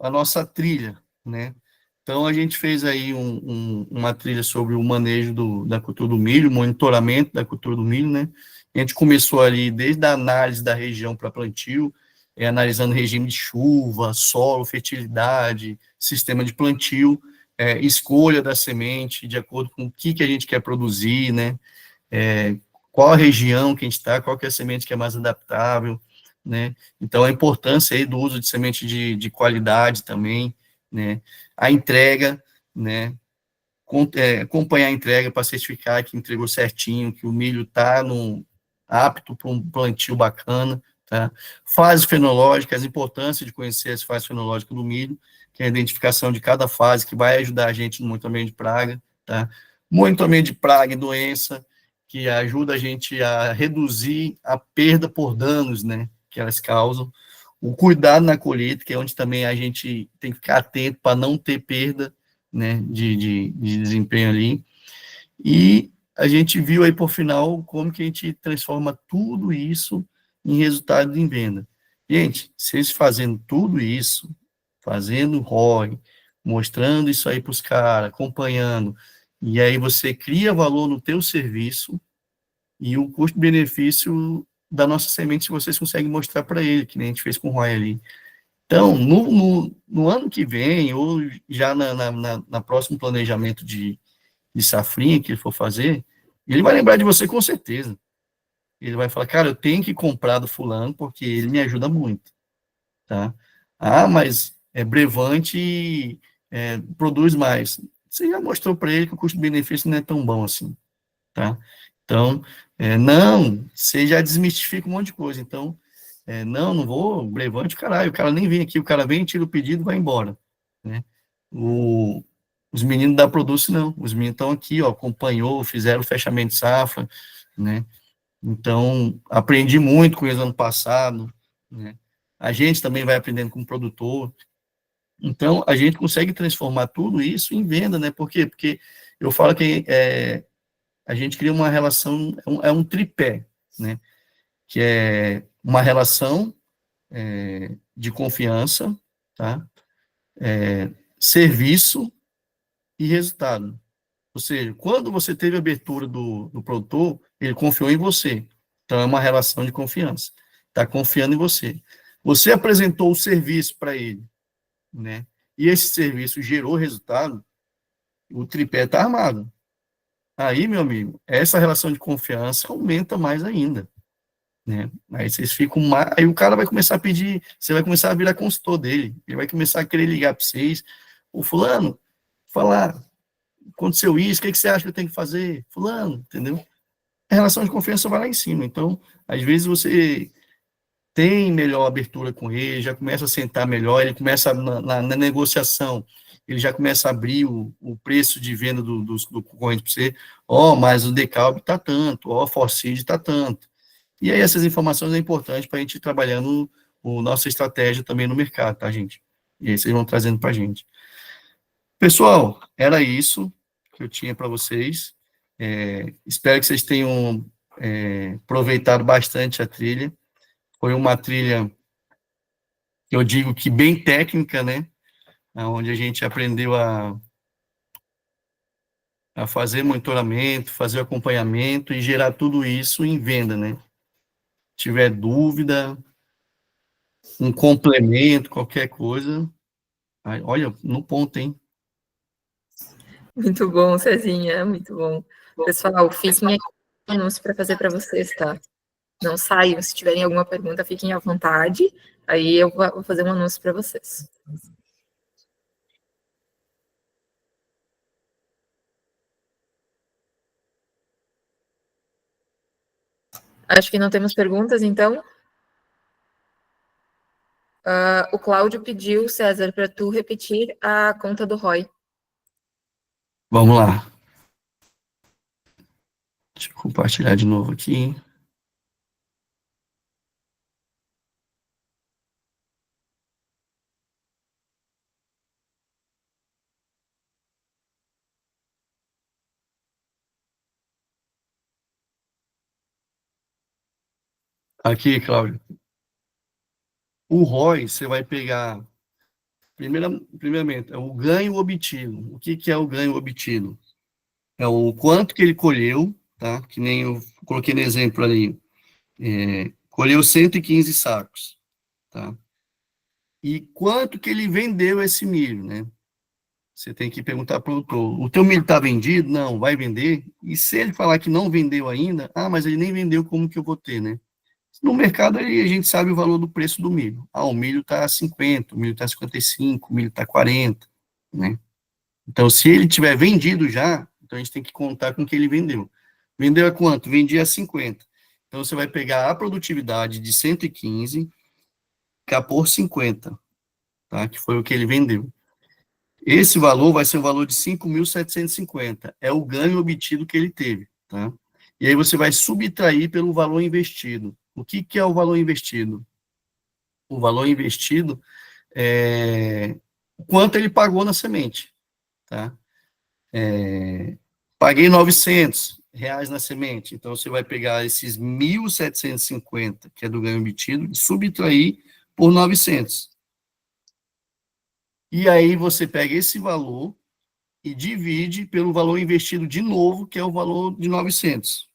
a nossa trilha, né? Então a gente fez aí uma trilha sobre o manejo da cultura do milho, monitoramento da cultura do milho, né? A gente começou ali desde a análise da região para plantio, analisando regime de chuva, solo, fertilidade, sistema de plantio, escolha da semente, de acordo com o que a gente quer produzir, né? Qual a região que a gente está, qual que é a semente que é mais adaptável, né? Então, a importância aí do uso de semente de qualidade também, né? A entrega, né? Acompanhar a entrega para certificar que entregou certinho, que o milho está apto para um plantio bacana, tá? Fase fenológica, as importâncias de conhecer as fases fenológicas do milho, que é a identificação de cada fase, que vai ajudar a gente no monitoramento de praga, tá? Monitoramento de praga e doença, que ajuda a gente a reduzir a perda por danos, né, que elas causam. O cuidado na colheita, que é onde também a gente tem que ficar atento para não ter perda, né, de desempenho ali. E a gente viu aí, por final, como que a gente transforma tudo isso em resultado em venda. Gente, vocês fazendo tudo isso, fazendo ROI, mostrando isso aí para os caras, acompanhando, e aí você cria valor no teu serviço, e o custo-benefício da nossa semente vocês conseguem mostrar para ele, que nem a gente fez com o ROI ali. Então, no ano que vem, ou já na próximo planejamento de safrinha que ele for fazer, ele vai lembrar de você com certeza. Ele vai falar, cara, eu tenho que comprar do fulano, porque ele me ajuda muito, tá? Mas Brevante produz mais. Você já mostrou para ele que o custo-benefício não é tão bom assim, tá? Então, não, você já desmistifica um monte de coisa. Então, não vou, Brevante, caralho, o cara nem vem aqui, o cara vem, tira o pedido e vai embora, né? Os meninos da Produce, não, os meninos estão aqui, ó, acompanhou, fizeram o fechamento de safra, né? Então, aprendi muito com eles ano passado, né? A gente também vai aprendendo com o produtor. Então, a gente consegue transformar tudo isso em venda, né? Por quê? Porque eu falo que a gente cria uma relação, um tripé, né? Que é uma relação de confiança, tá? Serviço e resultado. Ou seja, quando você teve a abertura do produtor, ele confiou em você. Então, é uma relação de confiança. Está confiando em você. Você apresentou o serviço para ele, né? E esse serviço gerou resultado, o tripé está armado. Aí, meu amigo, essa relação de confiança aumenta mais ainda, né? Aí vocês ficam mais, aí o cara vai começar a pedir, você vai começar a virar consultor dele, ele vai começar a querer ligar para vocês, o fulano, falar, aconteceu isso, o que você acha que eu tenho que fazer? Fulano, entendeu? A relação de confiança vai lá em cima, então, às vezes você tem melhor abertura com ele, já começa a sentar melhor, ele começa na negociação, ele já começa a abrir o preço de venda do concorrente para você, mas o Decalb está tanto, o Forcid está tanto. E aí essas informações é importante para a gente ir trabalhando nossa estratégia também no mercado, tá, gente? E aí vocês vão trazendo para a gente. Pessoal, era isso que eu tinha para vocês. Espero que vocês tenham aproveitado bastante a trilha. Foi uma trilha, eu digo que bem técnica, né? Onde a gente aprendeu a fazer monitoramento, fazer acompanhamento e gerar tudo isso em venda, né? Se tiver dúvida, um complemento, qualquer coisa, olha, no ponto, hein? Muito bom, Cezinha, muito bom. Pessoal, fiquem aqui com anúncio para fazer para vocês, tá? Não saiam, se tiverem alguma pergunta, fiquem à vontade, aí eu vou fazer um anúncio para vocês. Acho que não temos perguntas, então. O Cláudio pediu, César, para tu repetir a conta do ROI. Vamos lá. Deixa eu compartilhar de novo aqui. Aqui, Cláudio. O ROI, você vai pegar, primeiramente, é o ganho obtido. O que é o ganho obtido? É o quanto que ele colheu, tá? Que nem eu coloquei no exemplo ali. Colheu 115 sacos, tá? E quanto que ele vendeu esse milho, né? Você tem que perguntar para o produtor, o teu milho está vendido? Não, vai vender? E se ele falar que não vendeu ainda, mas ele nem vendeu, como que eu vou ter, né? No mercado, a gente sabe o valor do preço do milho. O milho está 50, o milho está 55, o milho está 40, né? Então, se ele tiver vendido já, então a gente tem que contar com o que ele vendeu. Vendeu a quanto? Vendia a 50. Então, você vai pegar a produtividade de 115, ficar por 50, tá? Que foi o que ele vendeu. Esse valor vai ser o valor de 5.750. É o ganho obtido que ele teve, tá? E aí você vai subtrair pelo valor investido. O que é o valor investido? O valor investido é quanto ele pagou na semente, tá? Paguei R$ 900 na semente, então você vai pegar esses 1.750, que é do ganho obtido, e subtrair por 900. E aí você pega esse valor e divide pelo valor investido de novo, que é o valor de 900.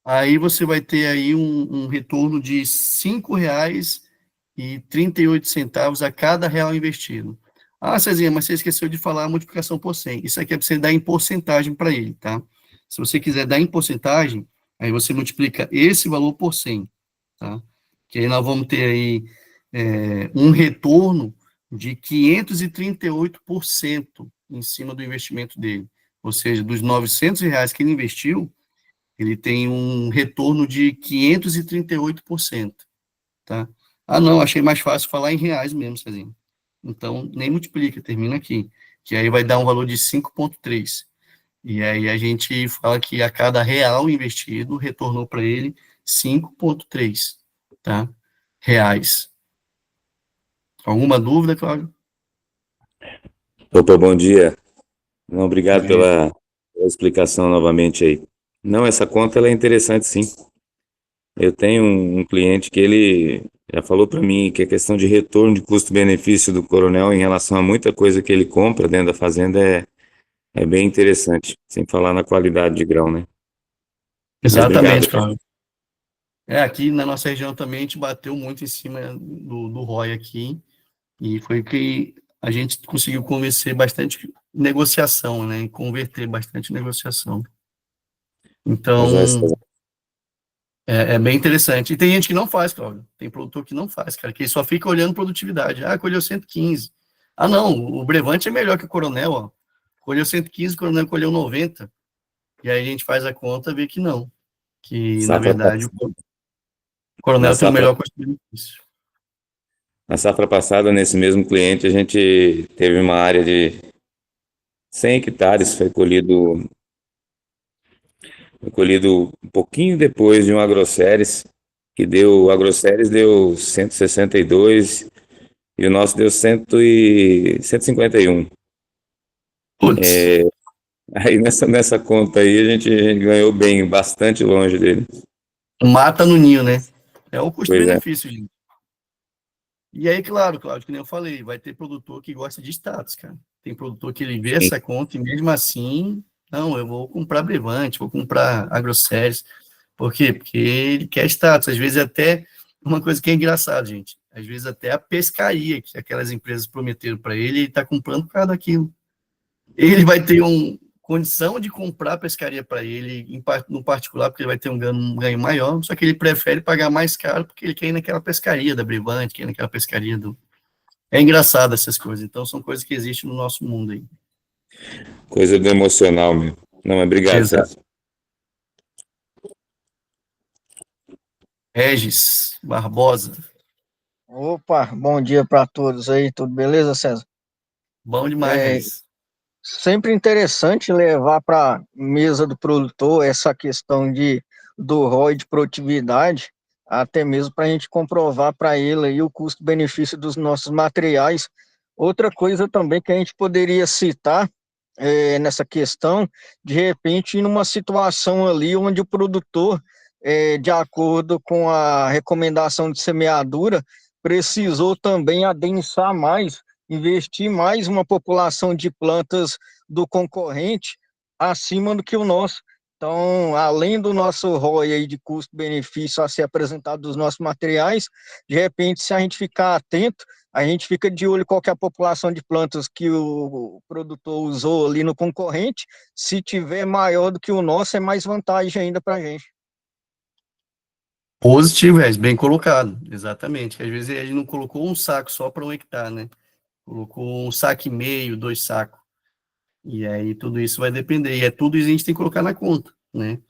Aí você vai ter aí um retorno de R$ 5,38 a cada real investido. Cezinha, mas você esqueceu de falar a multiplicação por 100. Isso aqui é para você dar em porcentagem para ele, tá? Se você quiser dar em porcentagem, aí você multiplica esse valor por 100, tá? Que aí nós vamos ter aí um retorno de 538% em cima do investimento dele. Ou seja, dos R$ 900 que ele investiu, ele tem um retorno de 538%, tá? Não, achei mais fácil falar em reais mesmo, Cezinho. Então, nem multiplica, termina aqui, que aí vai dar um valor de 5,3. E aí a gente fala que a cada real investido, retornou para ele 5,3, tá? Reais. Alguma dúvida, Cláudio? Opa, bom dia. Não, obrigado pela explicação novamente aí. Não, essa conta ela é interessante, sim. Eu tenho um cliente que ele já falou para mim que a questão de retorno de custo-benefício do Coronel em relação a muita coisa que ele compra dentro da fazenda é bem interessante, sem falar na qualidade de grão, né? Exatamente, Obrigado. Cláudio. Aqui na nossa região também a gente bateu muito em cima do ROI aqui, e foi que a gente conseguiu convencer bastante negociação, né? Converter bastante negociação. Então, é bem interessante. E tem gente que não faz, Cláudio. Tem produtor que não faz, cara, que só fica olhando produtividade. Colheu 115. Não, o Brevante é melhor que o Coronel, ó. Colheu 115, o Coronel colheu 90. E aí a gente faz a conta e vê que não. que, na Safra verdade, o passada, na coronel tem o safra, melhor custo-benefício. na safra passada, nesse mesmo cliente, a gente teve uma área de 100 hectares, foi colhido um pouquinho depois de um agroséries, o agroséries deu 162 e o nosso deu 151. Putz, Aí nessa conta aí a gente ganhou bem, bastante longe dele. mata no ninho, né? É o Pois é. custo-benefício, gente. E aí, claro, Cláudio, que nem eu falei, vai ter produtor que gosta de status, cara. Tem produtor que ele vê Sim. essa conta e mesmo assim, não, eu vou comprar Brevante, vou comprar AgroSéries. Por quê? Porque ele quer status. Às vezes até, uma coisa que é engraçada, gente, às vezes até a pescaria que aquelas empresas prometeram para ele está comprando por causa daquilo. Ele vai ter condição de comprar a pescaria para ele, no particular, porque ele vai ter um ganho maior, só que ele prefere pagar mais caro porque ele quer ir naquela pescaria da Brevante, quer ir naquela pescaria do... É engraçado essas coisas, então são coisas que existem no nosso mundo aí. Coisa do emocional mesmo. Não, mas obrigado, Exato. César. Regis Barbosa, Opa, bom dia para todos aí, tudo beleza, César? bom demais, É Regis. sempre interessante levar para a mesa do produtor essa questão do ROI de produtividade, até mesmo para a gente comprovar para ele aí o custo-benefício dos nossos materiais. Outra coisa também que a gente poderia citar nessa questão, de repente, em uma situação ali onde o produtor, de acordo com a recomendação de semeadura, precisou também adensar mais, investir mais uma população de plantas do concorrente acima do que o nosso. Então, além do nosso ROI aí de custo-benefício a ser apresentado dos nossos materiais, de repente, se a gente ficar atento, a gente fica de olho qual que é a população de plantas que o produtor usou ali no concorrente. Se tiver maior do que o nosso, é mais vantagem ainda para a gente. Positivo, Regis, bem colocado, exatamente. Que às vezes ele não colocou um saco só para 1 hectare, né? Colocou um saco e meio, 2 sacos. E aí tudo isso vai depender. E é tudo isso que a gente tem que colocar na conta, né?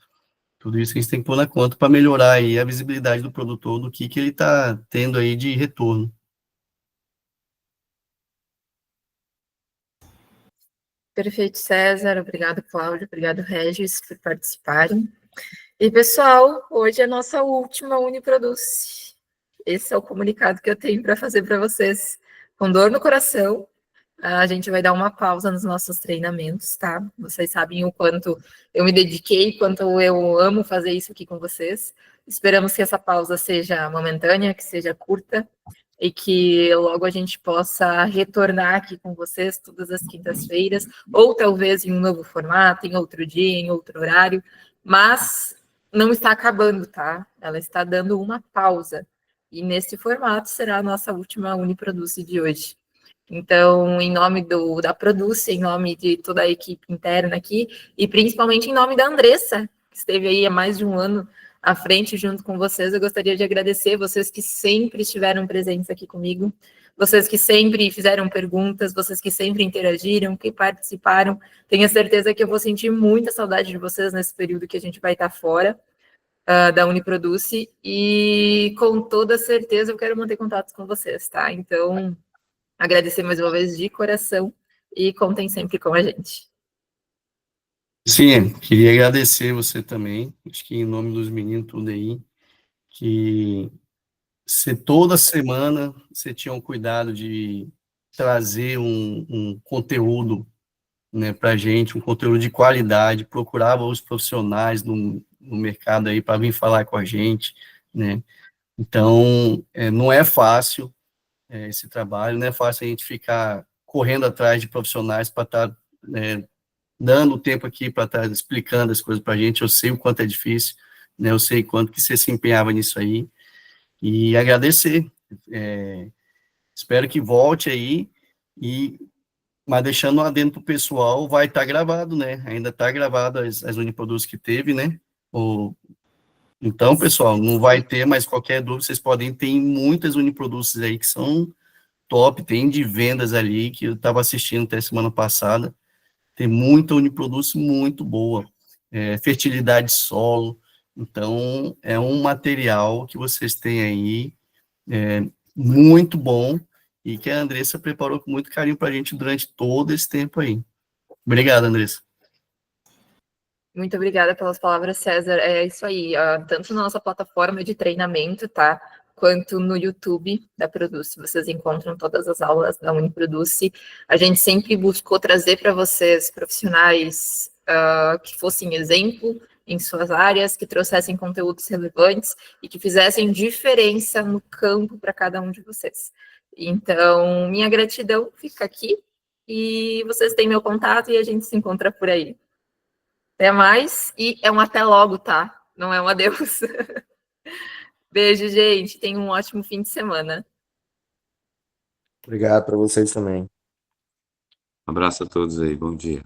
Tudo isso que a gente tem que pôr na conta para melhorar aí a visibilidade do produtor, do que ele está tendo aí de retorno. Perfeito, César. Obrigado, Cláudio. Obrigado, Regis, por participarem. E, pessoal, hoje é a nossa última Uniproduce. Esse é o comunicado que eu tenho para fazer para vocês. Com dor no coração, a gente vai dar uma pausa nos nossos treinamentos, tá? Vocês sabem o quanto eu me dediquei, quanto eu amo fazer isso aqui com vocês. Esperamos que essa pausa seja momentânea, que seja curta, e que logo a gente possa retornar aqui com vocês todas as quintas-feiras, ou talvez em um novo formato, em outro dia, em outro horário, mas não está acabando, tá? Ela está dando uma pausa. E nesse formato será a nossa última Uniproduce de hoje. Então, em nome da Produce, em nome de toda a equipe interna aqui, e principalmente em nome da Andressa, que esteve aí há mais de um ano à frente junto com vocês, eu gostaria de agradecer vocês que sempre estiveram presentes aqui comigo, vocês que sempre fizeram perguntas, vocês que sempre interagiram, que participaram. Tenho certeza que eu vou sentir muita saudade de vocês nesse período que a gente vai estar fora da Uniproduce, e com toda certeza eu quero manter contato com vocês, tá? Então, agradecer mais uma vez de coração e contem sempre com a gente. Sim, queria agradecer você também, acho que em nome dos meninos tudo aí, que se toda semana você tinha um cuidado de trazer um conteúdo, né, para a gente, um conteúdo de qualidade, procurava os profissionais no mercado aí para vir falar com a gente, né? Então, não é fácil esse trabalho, não é fácil a gente ficar correndo atrás de profissionais para estar dando tempo aqui para estar explicando as coisas para a gente. Eu sei o quanto é difícil, né? Eu sei quanto que você se empenhava nisso aí, e agradecer. Espero que volte aí, mas deixando um adendo para o pessoal, vai estar gravado, né? Ainda está gravado as Uniproduce que teve, né? Então, pessoal, não vai ter mais qualquer dúvida, vocês podem, tem muitas Uniproduces aí que são top, tem de vendas ali, que eu estava assistindo até semana passada, tem muita Uniproduce muito boa, fertilidade de solo, Então, é um material que vocês têm aí, muito bom, e que a Andressa preparou com muito carinho para a gente durante todo esse tempo aí. Obrigado, Andressa. Muito obrigada pelas palavras, César. É isso aí, tanto na nossa plataforma de treinamento, tá? Quanto no YouTube da Produce. Vocês encontram todas as aulas da Uniproduce. A gente sempre buscou trazer para vocês profissionais que fossem exemplo em suas áreas, que trouxessem conteúdos relevantes e que fizessem diferença no campo para cada um de vocês. Então, minha gratidão fica aqui e vocês têm meu contato e a gente se encontra por aí. Até mais e é um até logo, tá? Não é um adeus. Beijo, gente. Tenham um ótimo fim de semana. Obrigado para vocês também. Um abraço a todos aí, bom dia.